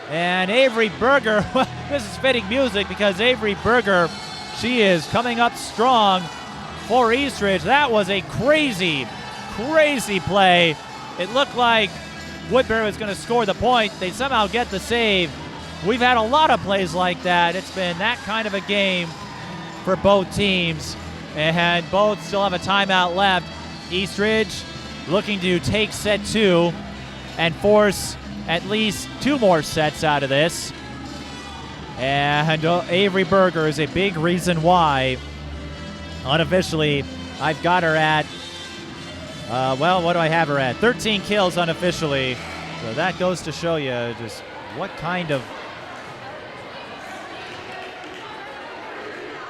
And Avery Berger, this is fitting music because Avery Berger, she is coming up strong for Eastridge. That was a crazy, crazy play. It looked like Woodbury was going to score the point. They somehow get the save. We've had a lot of plays like that. It's been that kind of a game for both teams. And both still have a timeout left. Eastridge looking to take set 2 and force at least 2 more sets out of this. And Avery Berger is a big reason why. Unofficially, I've got her at, what do I have her at? 13 kills unofficially. So that goes to show you just what kind of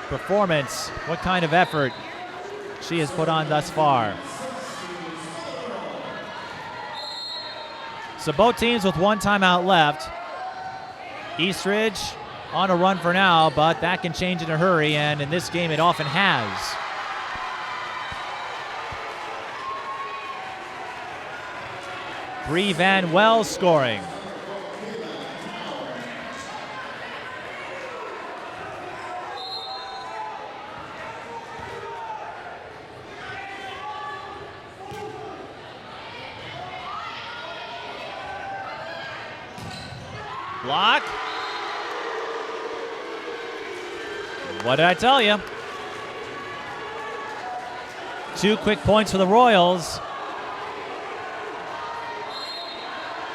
performance, what kind of effort she has put on thus far. So both teams with 1 timeout left. Eastridge on a run for now, but that can change in a hurry, and in this game it often has. Bree Van Well scoring. Block. What did I tell you? 2 quick points for the Royals.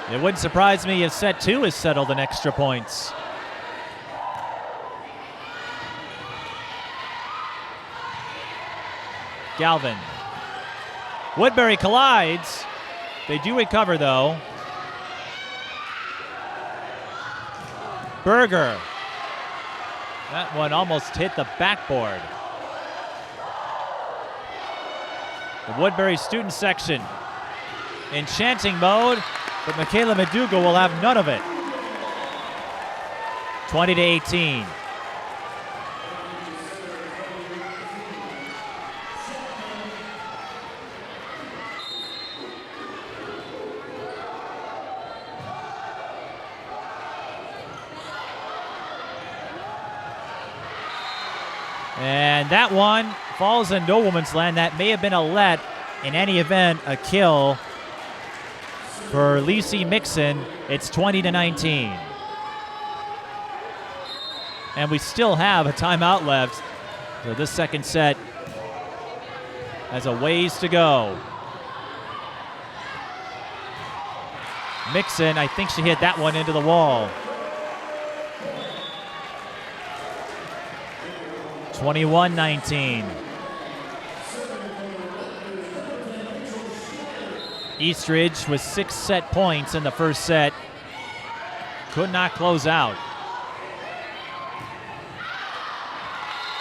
It wouldn't surprise me if set 2 is settled in extra points. Galvin. Woodbury collides. They do recover though. Berger. That one almost hit the backboard. The Woodbury student section in chanting mode, but Michaela Maduga will have none of it. 20-18. And that one falls in no woman's land. That may have been a let. In any event, a kill for Lacey Mixon. It's 20-19. And we still have a timeout left. So this second set has a ways to go. Mixon, I think she hit that one into the wall. 21-19. Eastridge with 6 set points in the first set. Could not close out.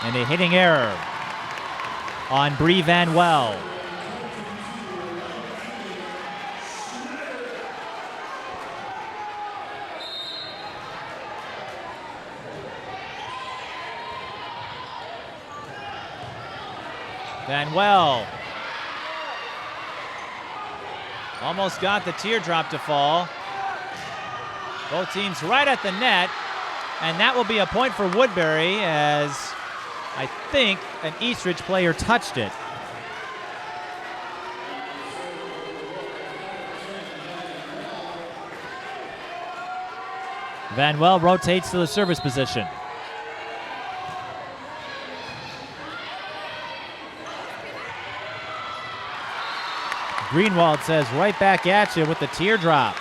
And a hitting error on Bree Van Well. Van Well almost got the teardrop to fall. Both teams right at the net, and that will be a point for Woodbury, as I think an Eastridge player touched it. Van Well rotates to the service position. Greenwald says, right back at you with the teardrop.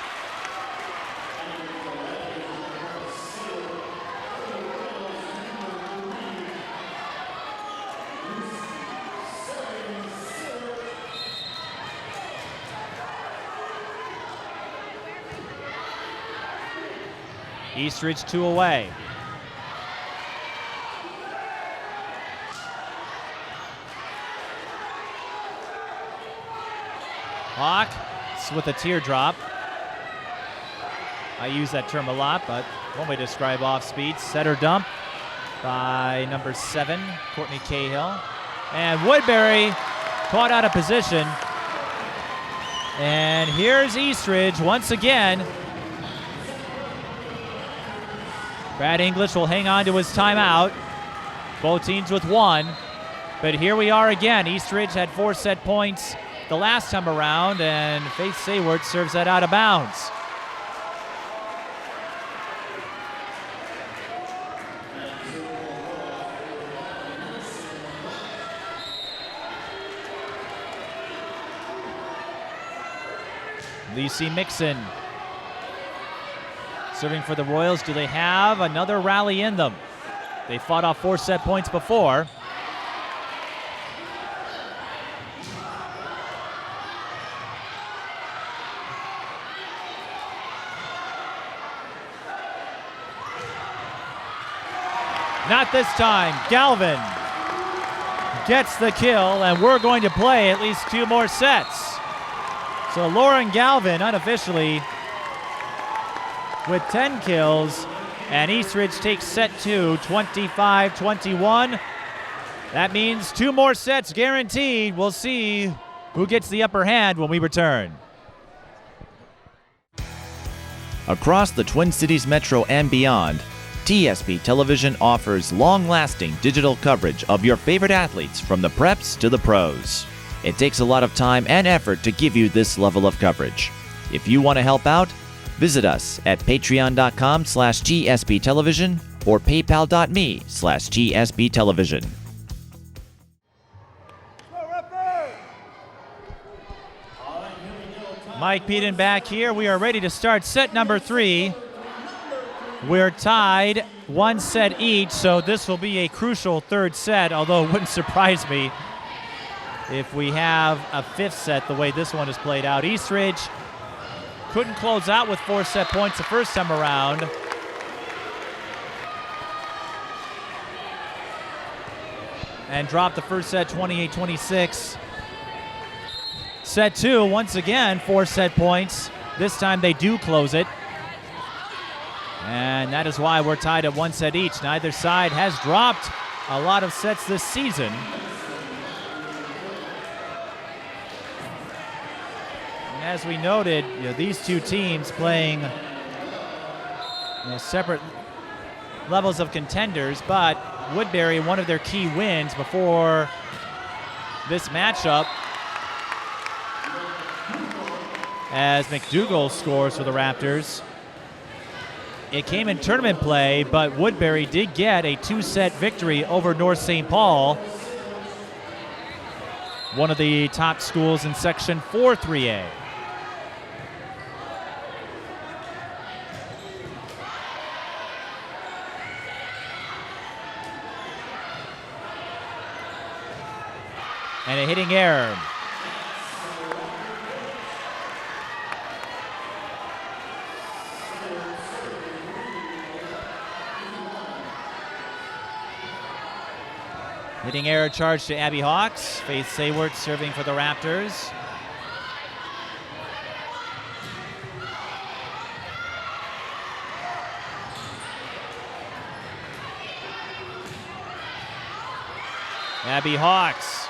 Eastridge 2 away. Hawk with a teardrop. I use that term a lot, but one way to describe off speed. Setter dump by number 7, Courtney Cahill. And Woodbury caught out of position. And here's Eastridge once again. Brad English will hang on to his timeout. Both teams with 1. But here we are again. Eastridge had 4 set points the last time around, and Faith Sayward serves that out of bounds. Lacey Mixon serving for the Royals. Do they have another rally in them? They fought off 4 set points before. Not this time. Galvin gets the kill, and we're going to play at least 2 more sets. So Lauren Galvin unofficially with 10 kills, and Eastridge takes set 2, 25-21. That means 2 more sets guaranteed. We'll see who gets the upper hand when we return. Across the Twin Cities Metro and beyond, TSP Television offers long-lasting digital coverage of your favorite athletes from the preps to the pros. It takes a lot of time and effort to give you this level of coverage. If you want to help out, visit us at patreon.com/GSP Television or paypal.me/GSP Television. Mike Peden back here. We are ready to start set number 3. We're tied 1 set each, so this will be a crucial 3rd set, although it wouldn't surprise me if we have a 5th set the way this one is played out. Eastridge couldn't close out with 4 set points the first time around. And dropped the first set 28-26. Set 2, once again, 4 set points. This time they do close it. And that is why we're tied at 1 set each. Neither side has dropped a lot of sets this season. And as we noted, these 2 teams playing separate levels of contenders, but Woodbury, one of their key wins before this matchup, as McDougall scores for the Raptors. It came in tournament play, but Woodbury did get a 2-set victory over North St. Paul, one of the top schools in Section 4 3A. And a hitting error. Hitting error charge to Abby Hawks. Faith Sayward serving for the Raptors. Abby Hawks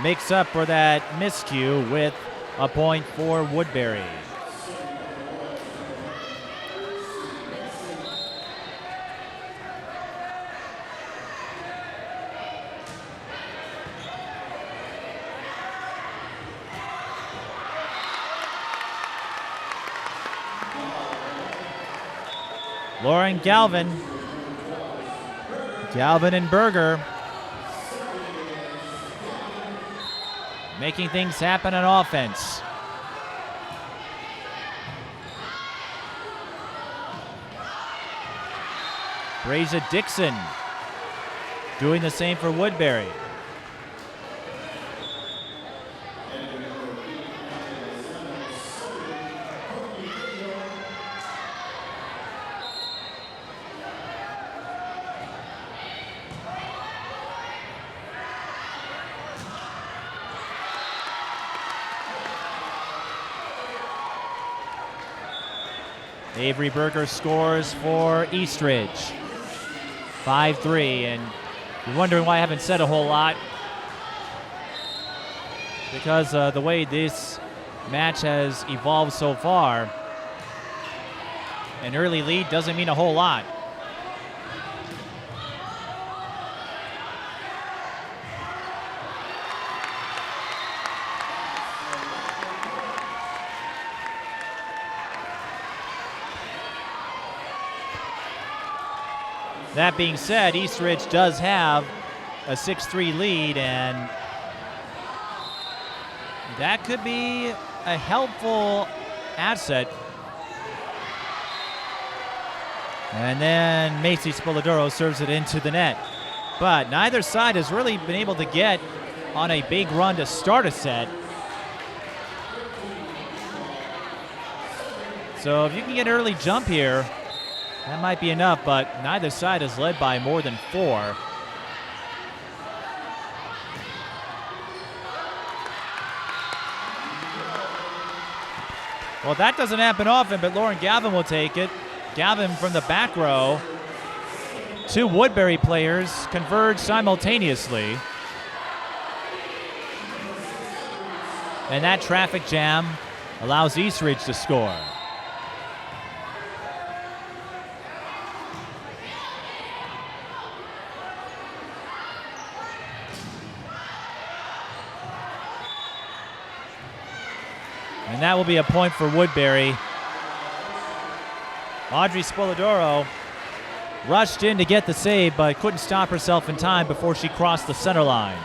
makes up for that miscue with a point for Woodbury. Lauren Galvin and Berger making things happen on offense. Braza Dixon doing the same for Woodbury. Avery Berger scores for Eastridge. 5-3, and you're wondering why I haven't said a whole lot. Because the way this match has evolved so far, an early lead doesn't mean a whole lot. That being said, Eastridge does have a 6-3 lead, and that could be a helpful asset. And then Macy Spoladoro serves it into the net. But neither side has really been able to get on a big run to start a set. So if you can get an early jump here, that might be enough, but neither side is led by more than 4. Well, that doesn't happen often, but Lauren Galvin will take it. Galvin from the back row. 2 Woodbury players converge simultaneously. And that traffic jam allows Eastridge to score. And that will be a point for Woodbury. Audrey Spoladoro rushed in to get the save, but couldn't stop herself in time before she crossed the center line.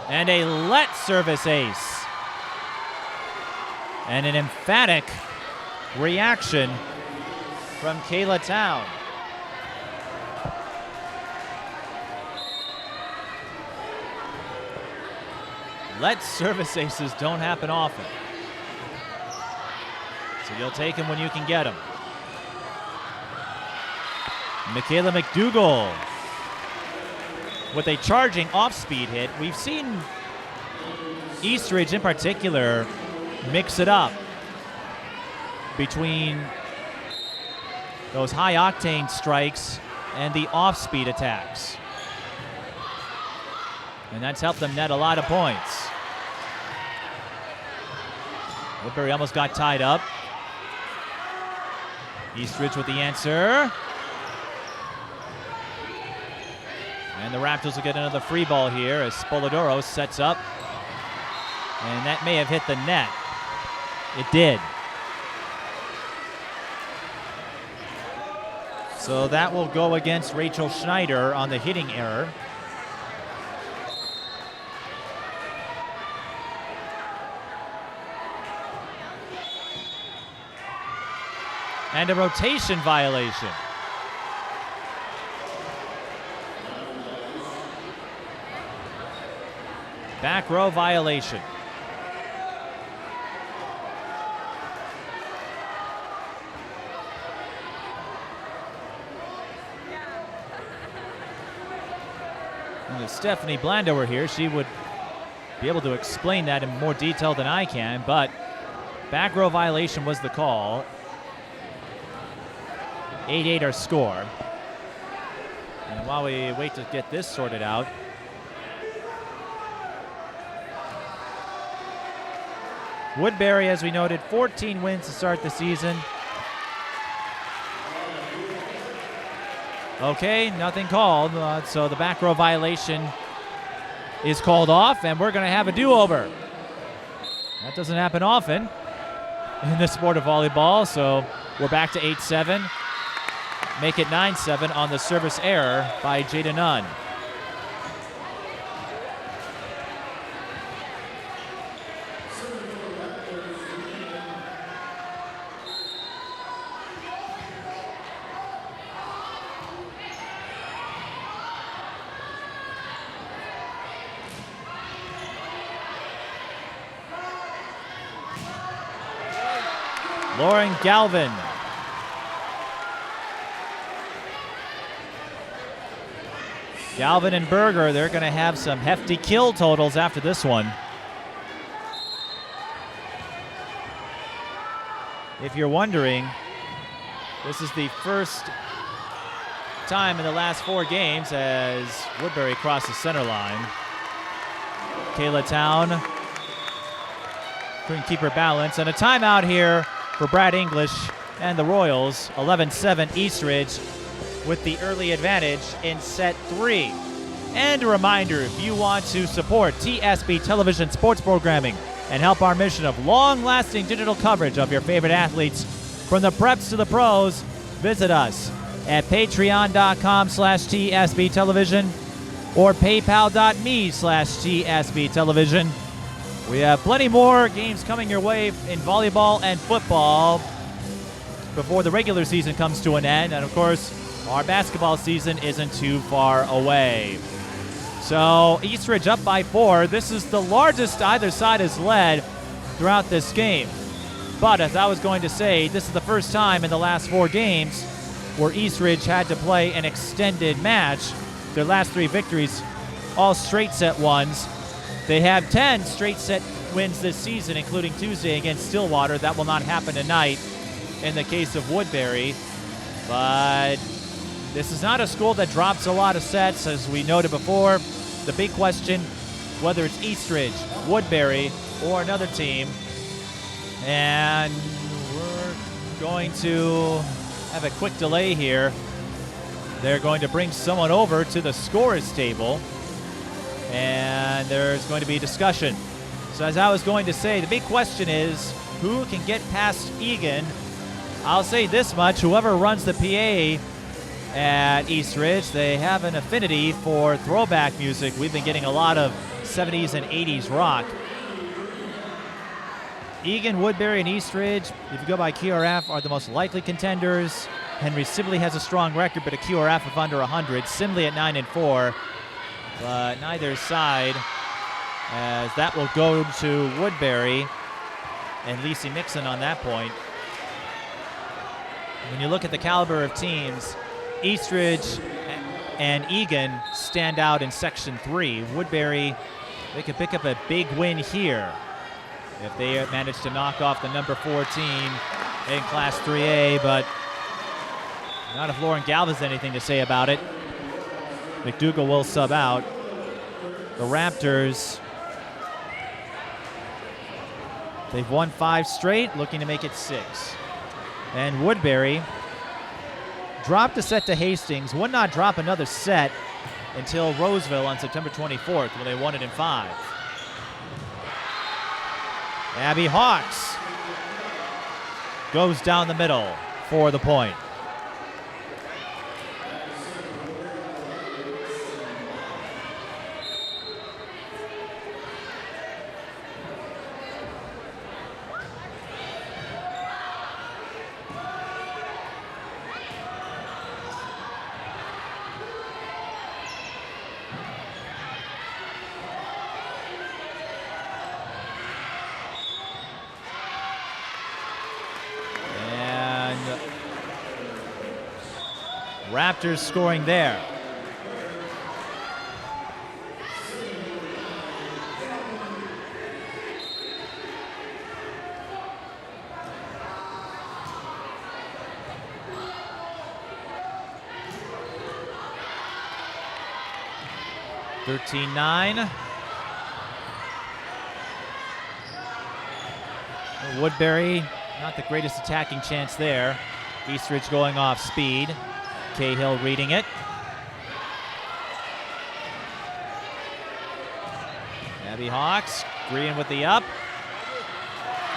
And a let service ace. And an emphatic reaction from Kayla Town. Let service aces don't happen often. So you'll take them when you can get them. Michaela McDougall with a charging off-speed hit. We've seen Eastridge in particular mix it up between those high-octane strikes and the off-speed attacks. And that's helped them net a lot of points. Woodbury almost got tied up. Eastridge with the answer. And the Raptors will get another free ball here as Spoladoro sets up. And that may have hit the net. It did. So that will go against Rachel Schneider on the hitting error. And a rotation violation. Back row violation. And if Stephanie Blando were here, she would be able to explain that in more detail than I can, but back row violation was the call. 8-8 our score. And while we wait to get this sorted out, Woodbury, as we noted, 14 wins to start the season. Okay, nothing called, so the back row violation is called off, and we're going to have a do-over. That doesn't happen often in the sport of volleyball, so we're back to 8-7. Make it 9-7 on the service error by Jada Nunn. Lauren Galvin. Galvin and Berger, they're going to have some hefty kill totals after this one. If you're wondering, this is the first time in the last 4 games as Woodbury crosses center line. Kayla Town couldn't keep her balance, and a timeout here for Brad English and the Royals. 11-7 Eastridge with the early advantage in set 3. And a reminder, if you want to support TSB television sports programming and help our mission of long-lasting digital coverage of your favorite athletes from the preps to the pros, visit us at patreon.com/TSB television or paypal.me/TSB television. We have plenty more games coming your way in volleyball and football before the regular season comes to an end. And, of course, our basketball season isn't too far away. So Eastridge up by 4. This is the largest either side has led throughout this game. But as I was going to say, this is the first time in the last 4 games where Eastridge had to play an extended match. Their last 3 victories, all straight set ones. They have 10 straight set wins this season, including Tuesday against Stillwater. That will not happen tonight in the case of Woodbury. But this is not a school that drops a lot of sets, as we noted before. The big question, whether it's Eastridge, Woodbury, or another team. And we're going to have a quick delay here. They're going to bring someone over to the scorer's table, and there's going to be discussion. So as I was going to say, the big question is who can get past Egan. I'll say this much, whoever runs the PA at Eastridge, they have an affinity for throwback music. We've been getting a lot of 70s and 80s rock. Egan, Woodbury, and Eastridge, if you go by QRF, are the most likely contenders. Henry Sibley has a strong record, but a QRF of under 100. Sibley at 9-4. But neither side, as that will go to Woodbury and Lacey Mixon on that point. When you look at the caliber of teams, Eastridge and Egan stand out in Section 3. Woodbury, they could pick up a big win here if they manage to knock off the number 4 team in Class 3A, but not if Lauren Galvin has anything to say about it. McDougall will sub out. The Raptors, they've won 5 straight, looking to make it 6. And Woodbury dropped a set to Hastings, would not drop another set until Roseville on September 24th when they won it in 5. Abby Hawks goes down the middle for the point. Raptors scoring there. (13-9). Woodbury, not the greatest attacking chance there. Eastridge going off speed. Cahill reading it. Abby Hawks, Green with the up.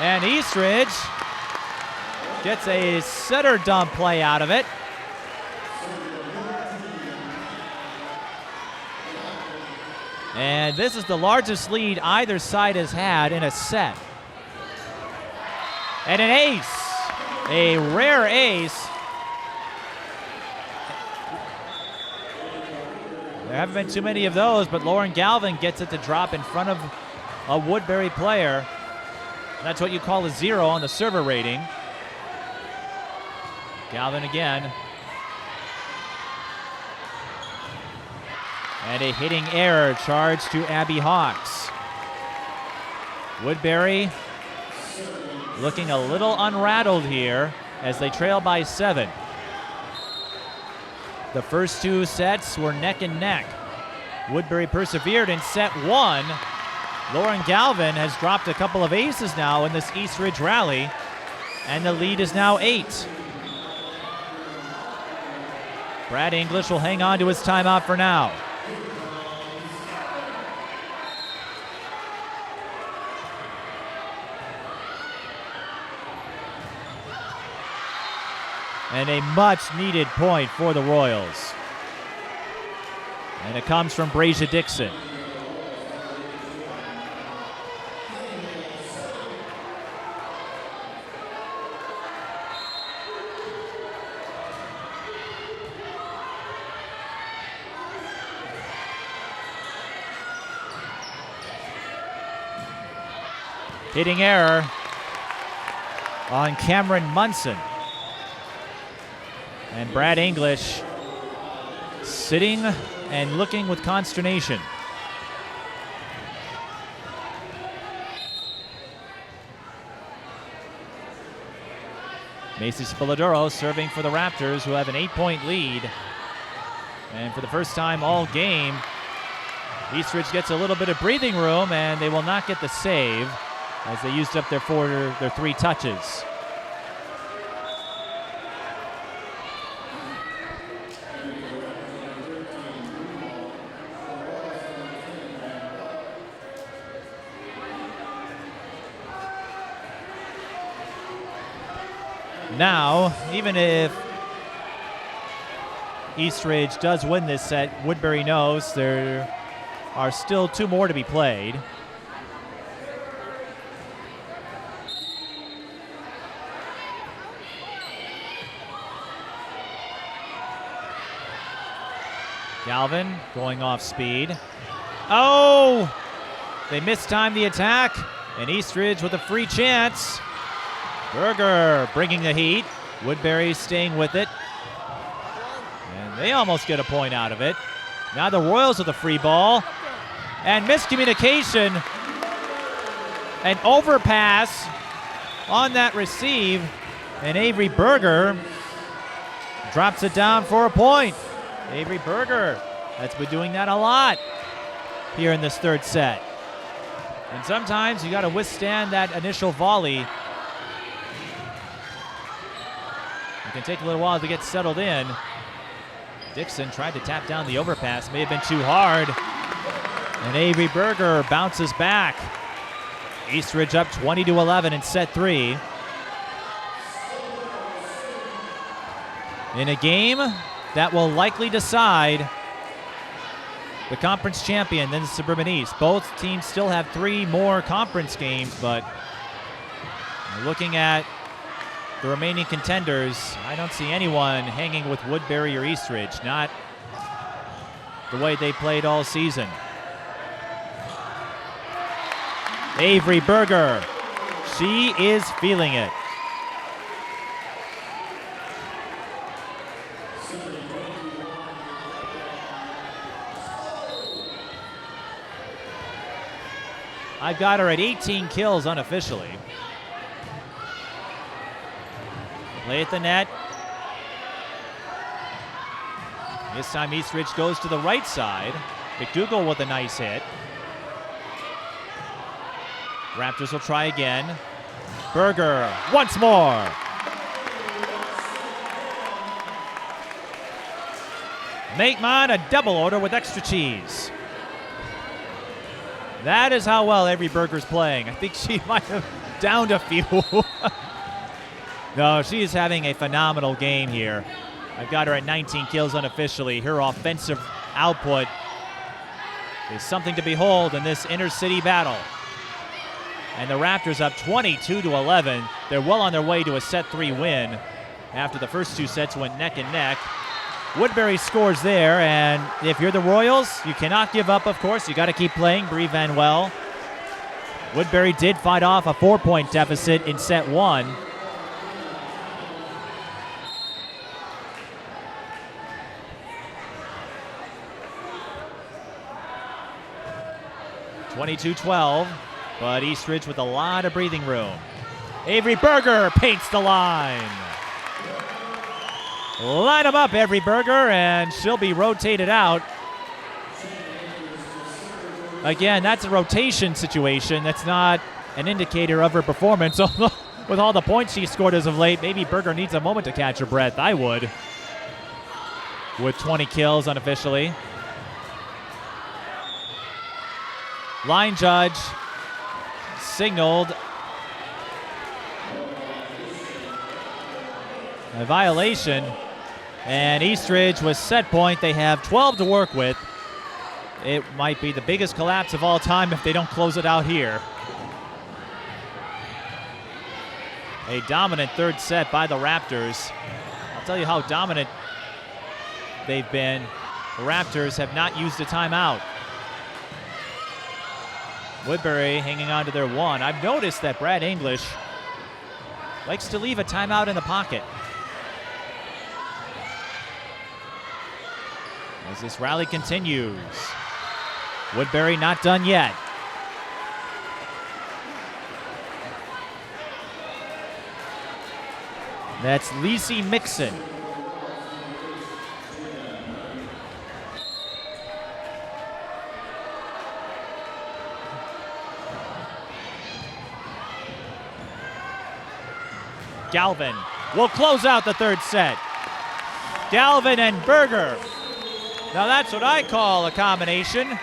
And Eastridge gets a setter dump play out of it. And this is the largest lead either side has had in a set. And an ace, a rare ace. There haven't been too many of those, but Lauren Galvin gets it to drop in front of a Woodbury player. That's what you call a 0 on the server rating. Galvin again. And a hitting error charged to Abby Hawks. Woodbury looking a little unrattled here as they trail by 7. The first 2 sets were neck and neck. Woodbury persevered in set 1. Lauren Galvin has dropped a couple of aces now in this Eastridge rally, and the lead is now 8. Brad English will hang on to his timeout for now. And a much-needed point for the Royals. And it comes from Brasia Dixon. Hitting error on Cameron Munson. And Brad English sitting and looking with consternation. Macy Spiladoro serving for the Raptors, who have an 8-point lead. And for the first time all game, Eastridge gets a little bit of breathing room, and they will not get the save as they used up their 3 touches. Now, even if Eastridge does win this set, Woodbury knows there are still 2 more to be played. Galvin going off speed. Oh! They mistimed the attack, and Eastridge with a free chance. Berger bringing the heat. Woodbury staying with it. And they almost get a point out of it. Now the Royals with a free ball. And miscommunication. An overpass on that receive. And Avery Berger drops it down for a point. Avery Berger has been doing that a lot here in this 3rd set. And sometimes you got to withstand that initial volley. It can take a little while to get settled in. Dixon tried to tap down the overpass, may have been too hard. And Avery Berger bounces back. Eastridge up 20-11 in set 3. In a game that will likely decide the conference champion, then the Suburban East. Both teams still have 3 more conference games, but looking at the remaining contenders, I don't see anyone hanging with Woodbury or Eastridge, not the way they played all season. Avery Berger, she is feeling it. I've got her at 18 kills unofficially. Play at the net. This time Eastridge goes to the right side. McDougal with a nice hit. Raptors will try again. Berger once more. Maitman a double order with extra cheese. That is how well Avery Berger's playing. I think she might have downed a few. No, she is having a phenomenal game here. I've got her at 19 kills unofficially. Her offensive output is something to behold in this inter-city battle. And the Raptors up 22-11. They're well on their way to a set 3 win after the first 2 sets went neck and neck. Woodbury scores there, and if you're the Royals, you cannot give up, of course. You got to keep playing. Brie Van Well. Woodbury did fight off a 4-point deficit in set 1. (22-12), but Eastridge with a lot of breathing room. Avery Berger paints the line. Line them up, Avery Berger, and she'll be rotated out. Again, that's a rotation situation. That's not an indicator of her performance. With all the points she scored as of late, maybe Berger needs a moment to catch her breath. I would. With 20 kills unofficially. Line judge signaled a violation, and Eastridge with set point. They have 12 to work with. It might be the biggest collapse of all time if they don't close it out here. A dominant third set by the Raptors. I'll tell you how dominant they've been. The Raptors have not used a timeout. Woodbury hanging on to their 1. I've noticed that Brad English likes to leave a timeout in the pocket. As this rally continues. Woodbury not done yet. That's Lacey Mixon. Galvin will close out the third set. Galvin and Berger. Now that's what I call a combination.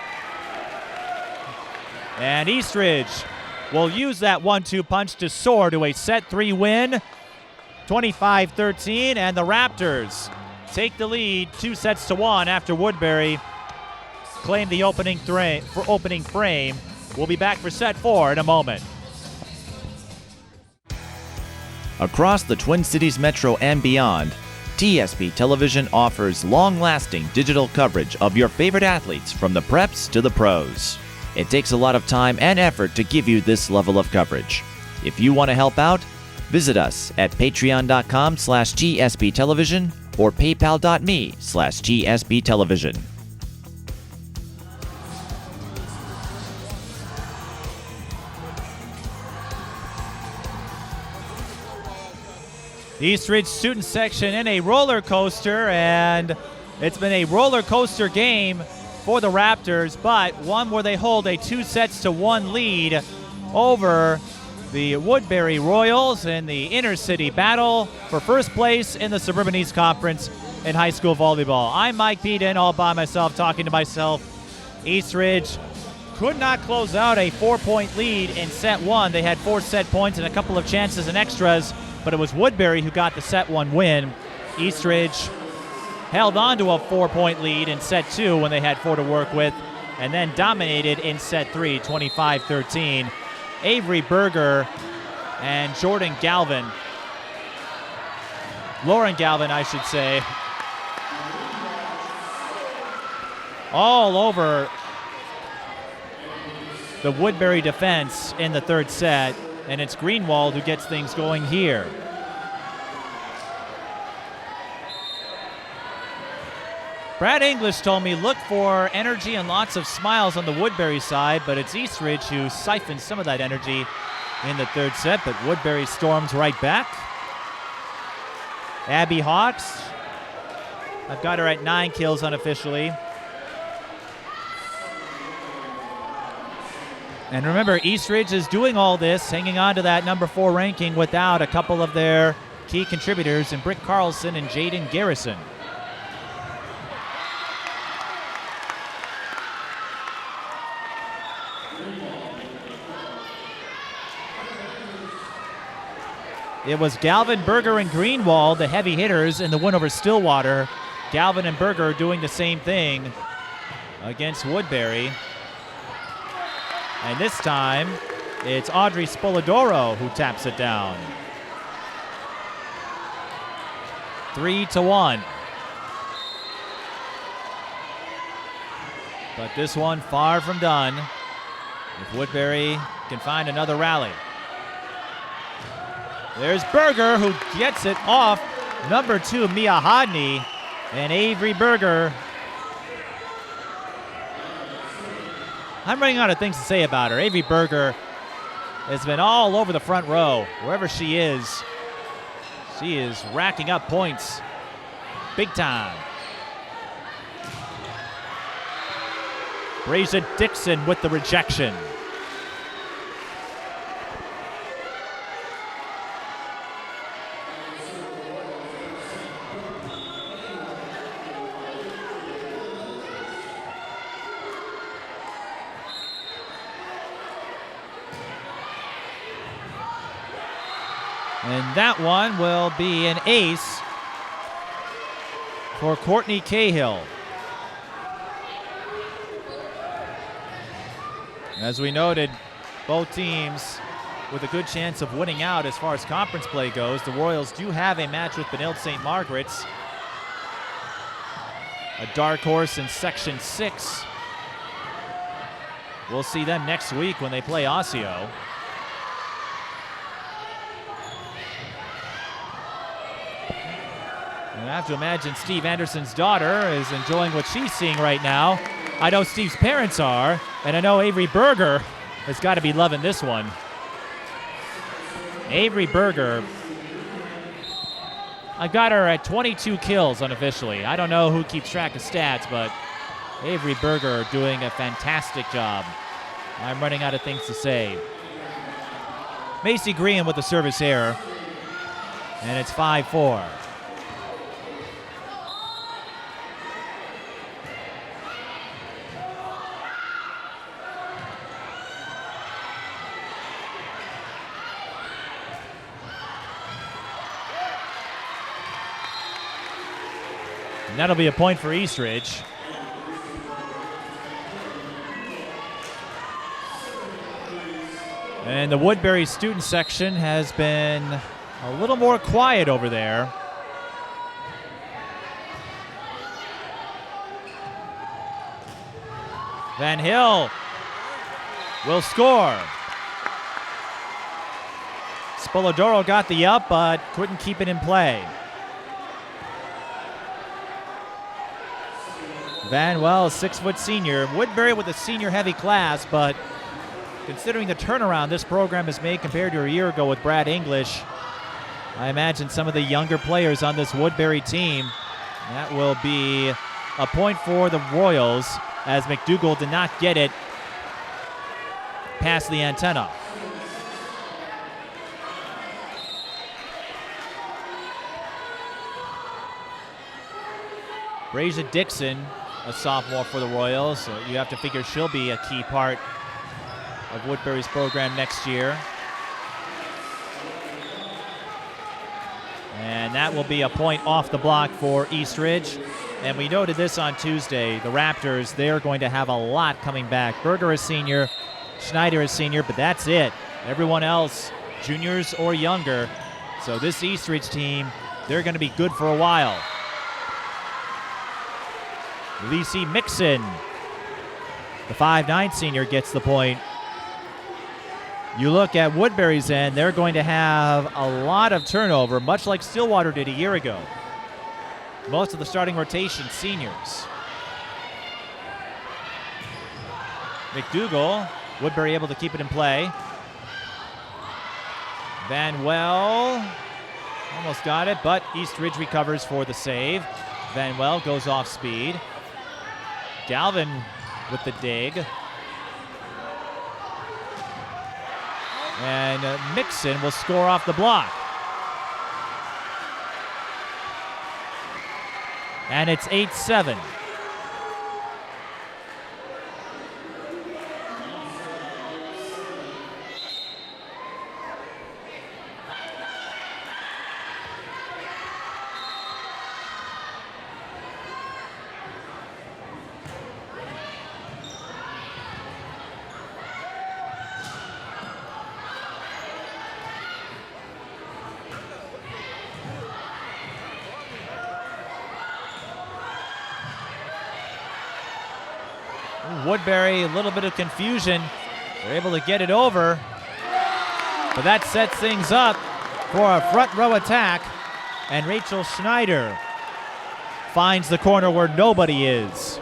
And Eastridge will use that 1-2 punch to soar to a set 3 win. 25-13, and the Raptors take the lead 2-1 after Woodbury claimed the opening frame. We'll be back for set 4 in a moment. Across the Twin Cities Metro and beyond, TSP Television offers long-lasting digital coverage of your favorite athletes from the preps to the pros. It takes a lot of time and effort to give you this level of coverage. If you want to help out, visit us at patreon.com/TSP Television or paypal.me/TSP Television. Eastridge student section in a roller coaster, and it's been a roller coaster game for the Raptors, but one where they hold a 2-1 lead over the Woodbury Royals in the inter-city battle for first place in the Suburban East Conference in high school volleyball. I'm Mike Beaton, all by myself, talking to myself. Eastridge could not close out a 4-point lead in set 1. They had 4 set points and a couple of chances and extras, but it was Woodbury who got the set 1 win. Eastridge held on to a 4-point lead in set 2 when they had 4 to work with, and then dominated in set 3, 25-13. Avery Berger and Lauren Galvin, I should say, all over the Woodbury defense in the third set, and it's Greenwald who gets things going here. Brad English told me look for energy and lots of smiles on the Woodbury side, but it's Eastridge who siphons some of that energy in the third set, but Woodbury storms right back. Abby Hawks, I've got her at 9 kills unofficially. And remember, Eastridge is doing all this, hanging on to that number 4 ranking without a couple of their key contributors in Britt Carlson and Jaden Garrison. It was Galvin, Berger, and Greenwald, the heavy hitters, in the win over Stillwater. Galvin and Berger doing the same thing against Woodbury. And this time, it's Audrey Spoladoro who taps it down. 3-1. But this one far from done. If Woodbury can find another rally. There's Berger who gets it off number 2, Mia Hodney, and Avery Berger. I'm running out of things to say about her. Avery Berger has been all over the front row. Wherever she is racking up points big time. Braza Dixon with the rejection. And that one will be an ace for Courtney Cahill. As we noted, both teams with a good chance of winning out as far as conference play goes. The Royals do have a match with Benilde St. Margaret's, a dark horse in Section 6. We'll see them next week when they play Osseo. And I have to imagine Steve Anderson's daughter is enjoying what she's seeing right now. I know Steve's parents are, and I know Avery Berger has got to be loving this one. Avery Berger, I got her at 22 kills unofficially. I don't know who keeps track of stats, but Avery Berger doing a fantastic job. I'm running out of things to say. Macy Green with the service error, and it's 5-4. And that'll be a point for Eastridge. And the Woodbury student section has been a little more quiet over there. Van Hill will score. Spoladoro got the up, but couldn't keep it in play. Van Well, a 6-foot senior. Woodbury with a senior-heavy class, but considering the turnaround this program has made compared to a year ago with Brad English, I imagine some of the younger players on this Woodbury team, that will be a point for the Royals, as McDougall did not get it past the antenna. Braza Dixon, a sophomore for the Royals, so you have to figure she'll be a key part of Woodbury's program next year. And that will be a point off the block for Eastridge. And we noted this on Tuesday. The Raptors, they're going to have a lot coming back. Berger is senior, Schneider is senior, but that's it. Everyone else, juniors or younger. So this Eastridge team, they're going to be good for a while. Lacey Mixon, the 5'9" senior, gets the point. You look at Woodbury's end, they're going to have a lot of turnover, much like Stillwater did a year ago. Most of the starting rotation, seniors. McDougal. Woodbury able to keep it in play. Van Well almost got it, but Eastridge recovers for the save. Van Well goes off speed. Galvin with the dig. And Mixon will score off the block. And it's 8-7. Woodbury, a little bit of confusion. They're able to get it over. But that sets things up for a front row attack. And Rachel Schneider finds the corner where nobody is.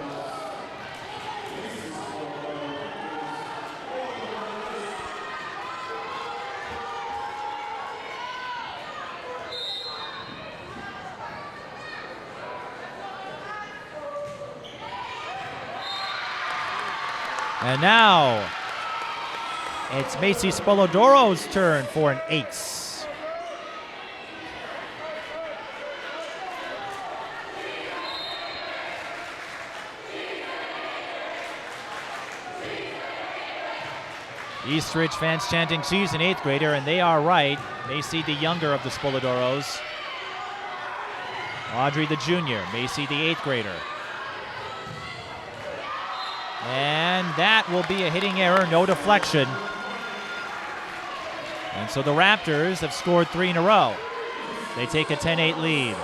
And now, it's Macy Spolodoro's turn for an ace. Eastridge fans chanting she's an 8th grader, and they are right. Macy, the younger of the Spolodoros. Audrey, the junior. Macy, the 8th grader. And that will be a hitting error, no deflection. And so the Raptors have scored 3 in a row. They take a 10-8 lead.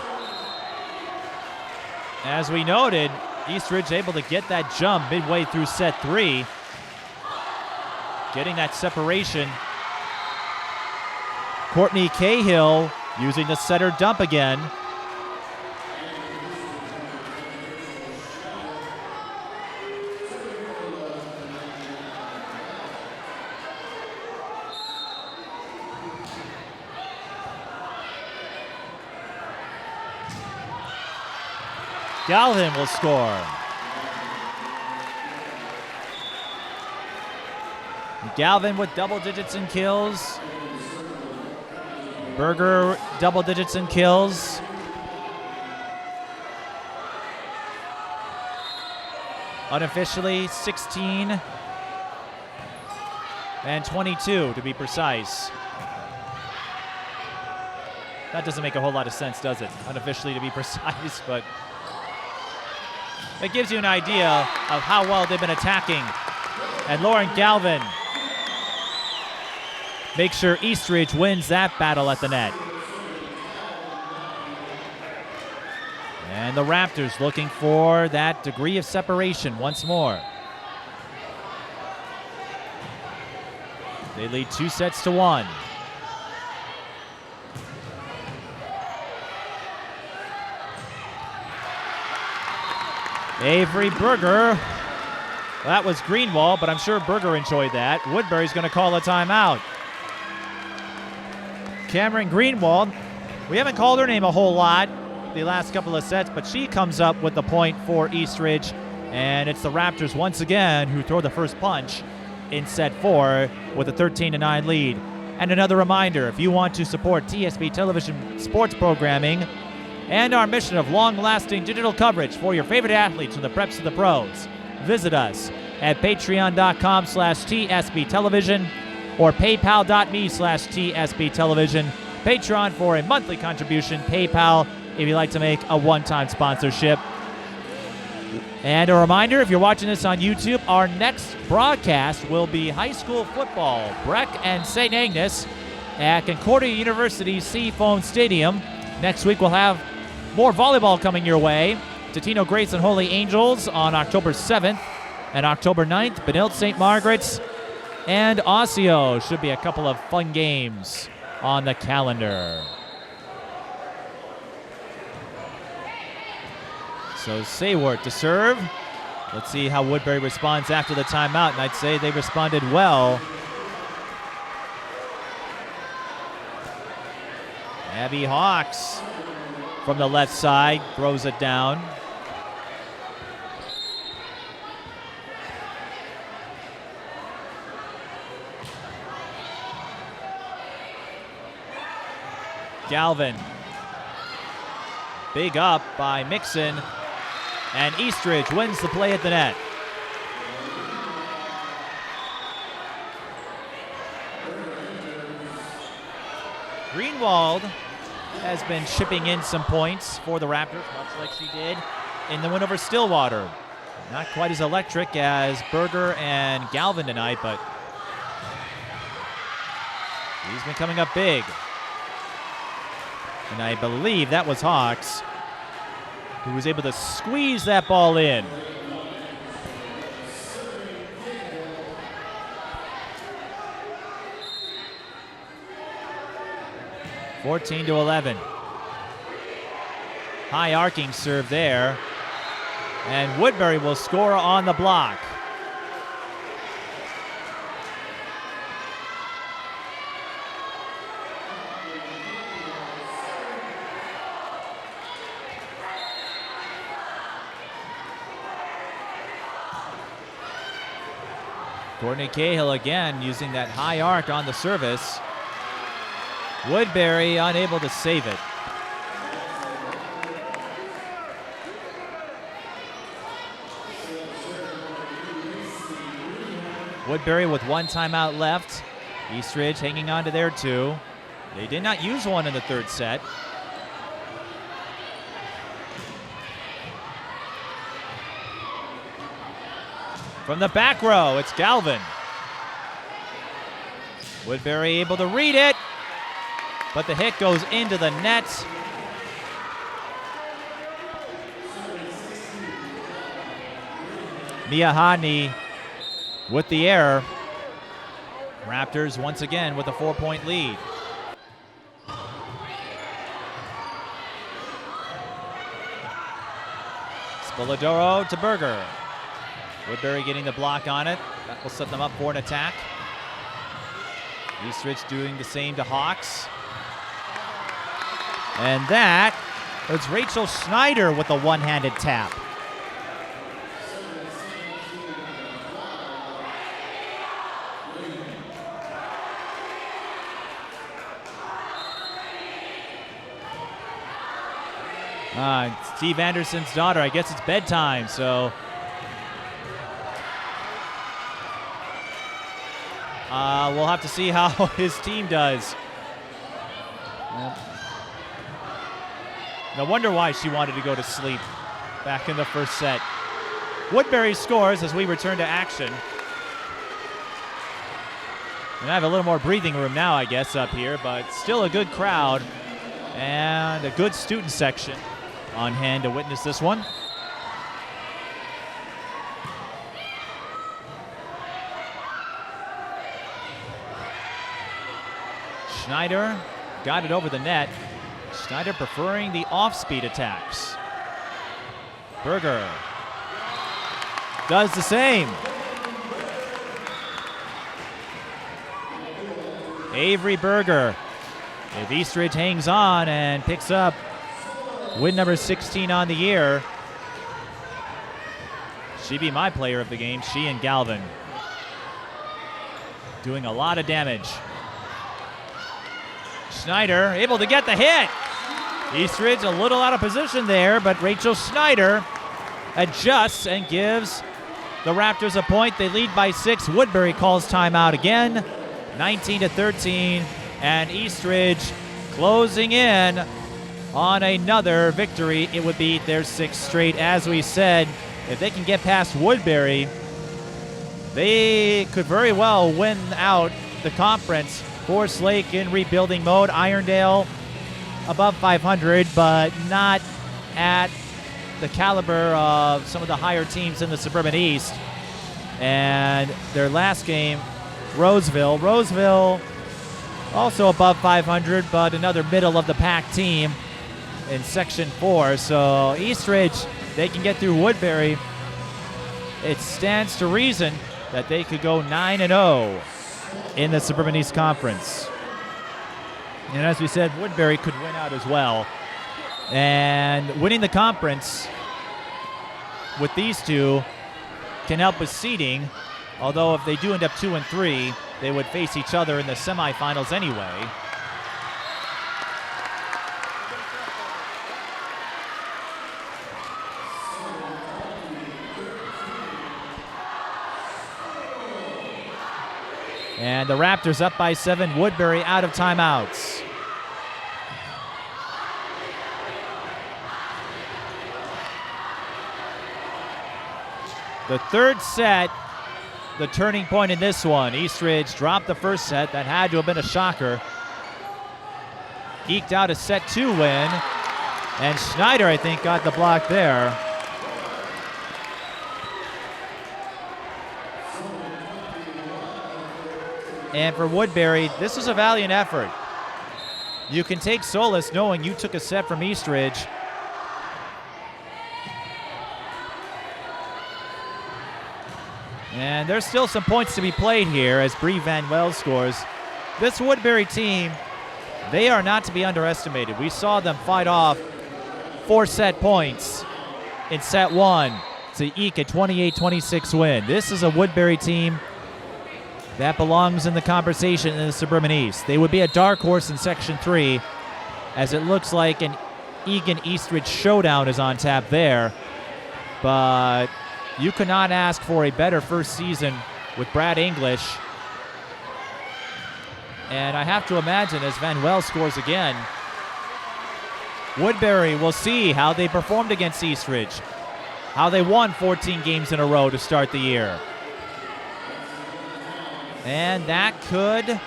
As we noted, Eastridge able to get that jump midway through set 3. Getting that separation. Courtney Cahill using the setter dump again. Galvin will score. Galvin with double digits in kills. Berger double digits in kills. Unofficially 16 and 22 to be precise. That doesn't make a whole lot of sense, does it? Unofficially to be precise, but it gives you an idea of how well they've been attacking. And Lauren Galvin makes sure Eastridge wins that battle at the net. And the Raptors looking for that degree of separation once more. They lead 2-1. Avery Berger. That was Greenwald, but I'm sure Berger enjoyed that. Woodbury's going to call a timeout. Cameron Greenwald, we haven't called her name a whole lot the last couple of sets, but she comes up with the point for Eastridge, and it's the Raptors once again who throw the first punch in set 4 with a 13-9 lead. And another reminder, if you want to support TSB television sports programming and our mission of long-lasting digital coverage for your favorite athletes from the preps to the pros, visit us at patreon.com/TSB television or paypal.me/TSB television. Patreon for a monthly contribution, PayPal if you'd like to make a one-time sponsorship. And a reminder, if you're watching this on YouTube, our next broadcast will be high school football, Breck and St. Agnes at Concordia University Seafoam Stadium. Next week we'll have more volleyball coming your way. Totino Grace and Holy Angels on October 7th and October 9th. Benilde St. Margaret's and Osseo. Should be a couple of fun games on the calendar. So Saywart to serve. Let's see how Woodbury responds after the timeout, and I'd say they responded well. Abby Hawks from the left side throws it down. Galvin. Big up by Mixon. And Eastridge wins the play at the net. Greenwald has been chipping in some points for the Raptors, much like she did in the win over Stillwater. Not quite as electric as Berger and Galvin tonight, but he's been coming up big. And I believe that was Hawks who was able to squeeze that ball in. (14-11). High arcing serve there. And Woodbury will score on the block. Courtney Cahill again using that high arc on the service. Woodbury unable to save it. Woodbury with one timeout left. Eastridge hanging on to their two. They did not use one in the third set. From the back row, it's Galvin. Woodbury able to read it, but the hit goes into the net. Miyahani with the error. Raptors once again with a 4-point lead. Spoladoro to Berger. Woodbury getting the block on it. That will set them up for an attack. Eastridge doing the same to Hawks. And that was Rachel Schneider with a one-handed tap. Steve Anderson's daughter, I guess it's bedtime, so we'll have to see how his team does. No wonder why she wanted to go to sleep back in the first set. Woodbury scores as we return to action. And I have a little more breathing room now, I guess, up here, but still a good crowd and a good student section on hand to witness this one. Schneider got it over the net. Schneider preferring the off-speed attacks. Berger does the same. Avery Berger. If Eastridge hangs on and picks up win number 16 on the year, she'd be my player of the game. She and Galvin doing a lot of damage. Schneider able to get the hit. Eastridge a little out of position there, but Rachel Schneider adjusts and gives the Raptors a point. They lead by 6. Woodbury calls timeout again, 19-13, and Eastridge closing in on another victory. It would be their 6th straight. As we said, if they can get past Woodbury, they could very well win out the conference. Forest Lake in rebuilding mode. Irondale above 500, but not at the caliber of some of the higher teams in the Suburban East. And their last game, Roseville. Roseville also above 500, but another middle of the pack team in Section 4. So Eastridge, they can get through Woodbury. it stands to reason that they could go 9-0 in the Suburban East Conference. And as we said, Woodbury could win out as well. And winning the conference with these two can help with seeding, although if they do end up 2-3, they would face each other in the semifinals anyway. And the Raptors up by 7, Woodbury out of timeouts. The third set, the turning point in this one. Eastridge dropped the first set. That had to have been a shocker. Eked out a set 2 win. And Schneider, I think, got the block there. And for Woodbury, this was a valiant effort. You can take solace knowing you took a set from Eastridge. And there's still some points to be played here as Bree Van Well scores. This Woodbury team, they are not to be underestimated. We saw them fight off 4 set points in set 1 to eke a 28-26 win. This is a Woodbury team that belongs in the conversation in the Suburban East. They would be a dark horse in Section 3, as it looks like an Egan-Eastridge showdown is on tap there. But you could not ask for a better first season with Brad English. And I have to imagine as Van Well scores again, Woodbury will see how they performed against Eastridge, how they won 14 games in a row to start the year. And that could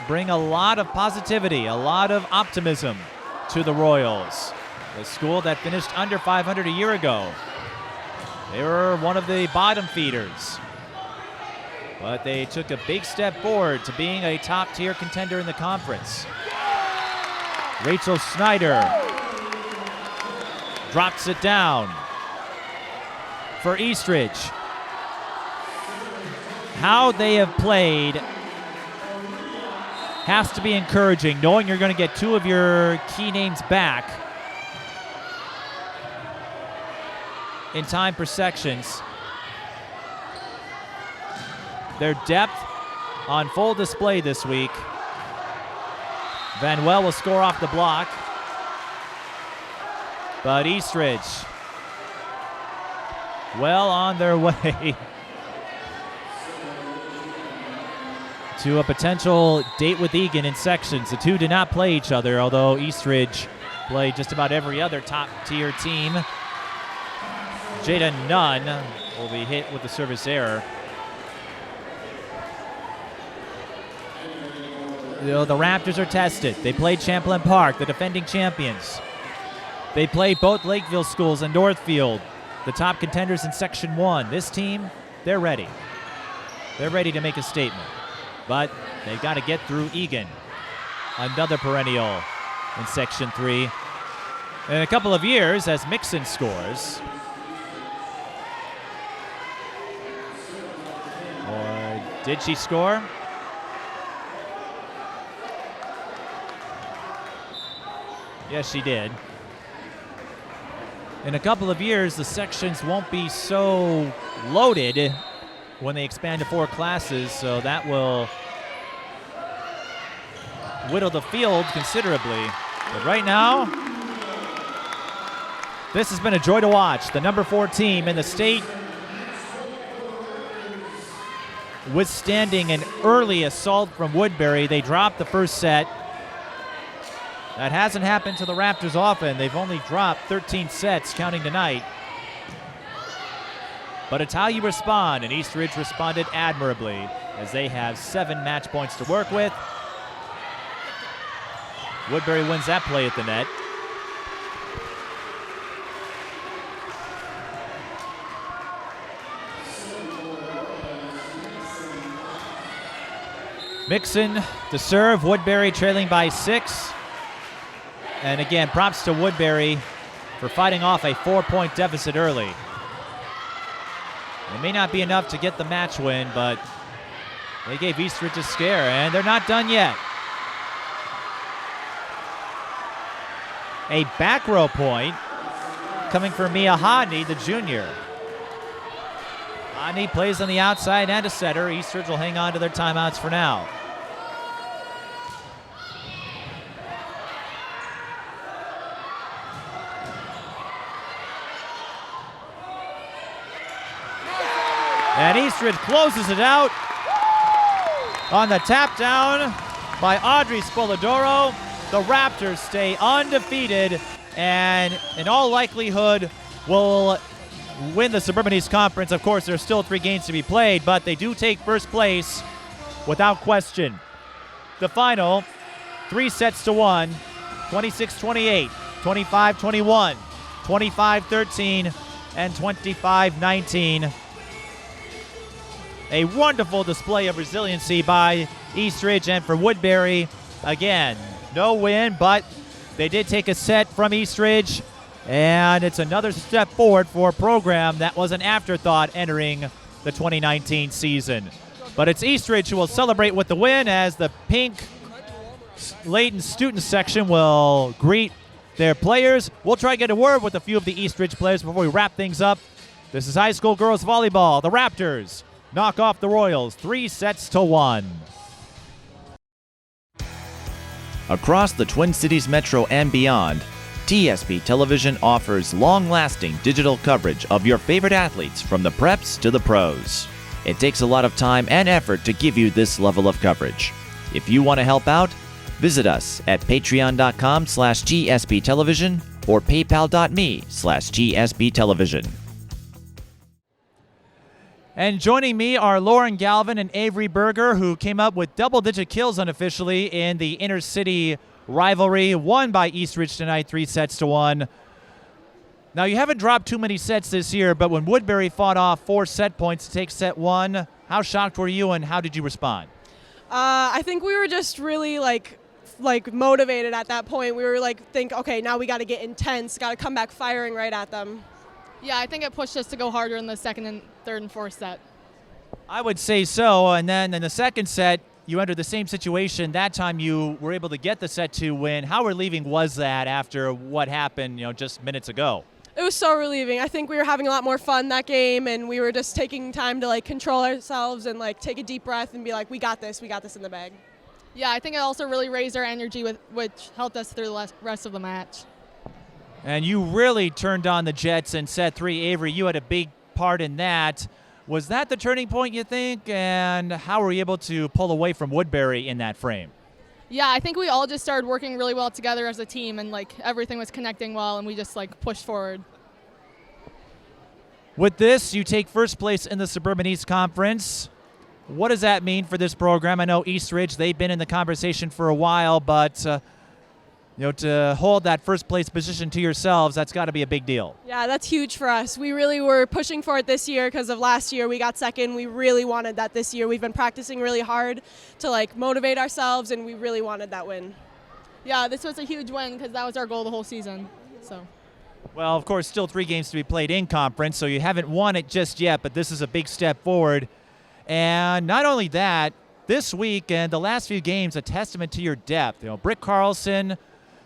bring a lot of positivity, a lot of optimism to the Royals, the school that finished under 500 a year ago. They were one of the bottom feeders, but they took a big step forward to being a top-tier contender in the conference. Rachel Schneider drops it down for Eastridge. How they have played has to be encouraging, knowing you're going to get 2 of your key names back in time for sections. Their depth on full display this week. Van Well will score off the block, but Eastridge well on their way to a potential date with Egan in sections. The two did not play each other, although Eastridge played just about every other top-tier team. Jada Nunn will be hit with the service error. The Raptors are tested. They played Champlain Park, the defending champions. They play both Lakeville schools and Northfield, the top contenders in Section 1. This team, they're ready. They're ready to make a statement. But they've got to get through Egan, another perennial in Section 3. In a couple of years, as Mixon scores. Or did she score? Yes, she did. In a couple of years, the sections won't be so loaded when they expand to 4 classes, so that will whittle the field considerably. But right now, this has been a joy to watch. The number 4 team in the state withstanding an early assault from Woodbury. They dropped the first set. That hasn't happened to the Raptors often. They've only dropped 13 sets, counting tonight. But it's how you respond, and Eastridge responded admirably as they have 7 match points to work with. Woodbury wins that play at the net. Mixon to serve, Woodbury trailing by 6. And again, props to Woodbury for fighting off a 4-point deficit early. It may not be enough to get the match win, but they gave Eastridge a scare, and they're not done yet. A back row point coming from Mia Hodney, the junior. Hodney plays on the outside and a setter. Eastridge will hang on to their timeouts for now. And Eastridge closes it out on the tap down by Audrey Spoladoro. The Raptors stay undefeated and in all likelihood will win the Suburban East Conference. Of course, there's still 3 games to be played, but they do take first place without question. The final, 3-1, 26-28, 25-21, 25-13, and 25-19. A wonderful display of resiliency by Eastridge, and for Woodbury, again, no win, but they did take a set from Eastridge, and it's another step forward for a program that was an afterthought entering the 2019 season. But it's Eastridge who will celebrate with the win as the pink Layton student section will greet their players. We'll try to get a word with a few of the Eastridge players before we wrap things up. This is high school girls volleyball. The Raptors knock off the Royals 3-1. Across the Twin Cities Metro and beyond, TSP Television offers long-lasting digital coverage of your favorite athletes from the preps to the pros. It takes a lot of time and effort to give you this level of coverage. If you want to help out, visit us at patreon.com/TSP Television or paypal.me/TSP Television. And joining me are Lauren Galvin and Avery Berger, who came up with double-digit kills unofficially in the inter-city rivalry, won by Eastridge tonight 3-1. Now, you haven't dropped too many sets this year, but when Woodbury fought off 4 set points to take set 1, how shocked were you and how did you respond? I think we were just really like motivated at that point. We were okay, now we got to get intense, got to come back firing right at them. Yeah, I think it pushed us to go harder in the second and third and fourth set. I would say so, and then in the second set, you entered the same situation. That time you were able to get the set 2 win. How relieving was that after what happened, just minutes ago? It was so relieving. I think we were having a lot more fun that game, and we were just taking time to control ourselves and take a deep breath and be like, we got this in the bag. Yeah, I think it also really raised our energy, which helped us through the rest of the match. And you really turned on the Jets in set 3. Avery, you had a big part in that. Was that the turning point, you think? And how were you able to pull away from Woodbury in that frame? Yeah, I think we all just started working really well together as a team, and everything was connecting well, and we just pushed forward. With this, you take first place in the Suburban East Conference. What does that mean for this program? I know Eastridge, they've been in the conversation for a while, but to hold that first place position to yourselves, that's got to be a big deal. Yeah, that's huge for us. We really were pushing for it this year because of last year we got second. We really wanted that this year. We've been practicing really hard to motivate ourselves, and we really wanted that win. Yeah, this was a huge win because that was our goal the whole season. So. Well, of course, still 3 games to be played in conference, so you haven't won it just yet, but this is a big step forward. And not only that, this week and the last few games, a testament to your depth. Britt Carlson,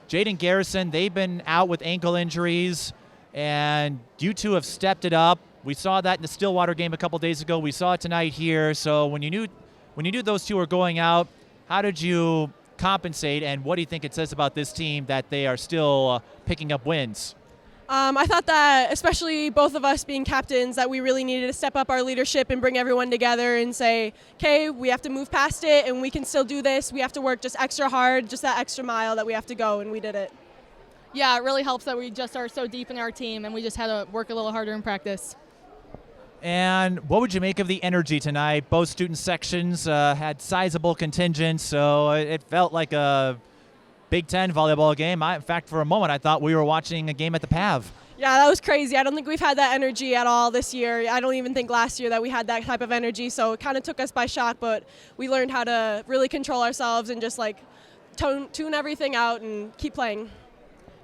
Jaden Garrison, they've been out with ankle injuries, and you two have stepped it up. We saw that in the Stillwater game a couple days ago. We saw it tonight here. So when you knew those two were going out, how did you compensate, and what do you think it says about this team that they are still picking up wins? I thought that, especially both of us being captains, that we really needed to step up our leadership and bring everyone together and say, okay, we have to move past it and we can still do this. We have to work just extra hard, just that extra mile that we have to go, and we did it. Yeah, it really helps that we just are so deep in our team and we just had to work a little harder in practice. And what would you make of the energy tonight? Both student sections had sizable contingents, so it felt like a Big Ten volleyball game. In fact, for a moment, I thought we were watching a game at the PAV. Yeah, that was crazy. I don't think we've had that energy at all this year. I don't even think last year that we had that type of energy, so it kind of took us by shock, but we learned how to really control ourselves and just tune everything out and keep playing.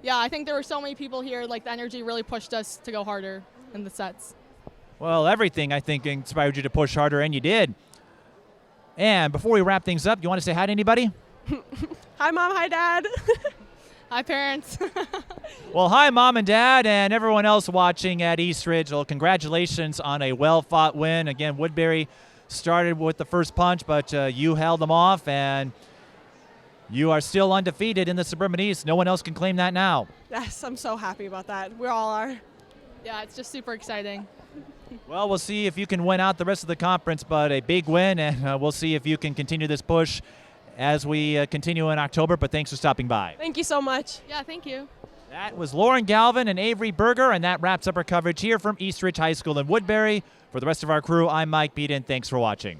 Yeah, I think there were so many people here. Like, the energy really pushed us to go harder in the sets. Well, everything, I think, inspired you to push harder, and you did. And before we wrap things up, you want to say hi to anybody? Hi, Mom. Hi, Dad. Hi, parents. Well, hi, Mom and Dad, and everyone else watching at East Ridge. Well, congratulations on a well-fought win. Again, Woodbury started with the first punch, but you held them off, and you are still undefeated in the Suburban East. No one else can claim that now. Yes, I'm so happy about that. We all are. Yeah, it's just super exciting. Well, we'll see if you can win out the rest of the conference, but a big win, and we'll see if you can continue this push as we continue in October. But thanks for stopping by. Thank you so much. Yeah, thank you. That was Lauren Galvin and Avery Berger, and that wraps up our coverage here from East Ridge High School in Woodbury. For the rest of our crew, I'm Mike Beaton. Thanks for watching.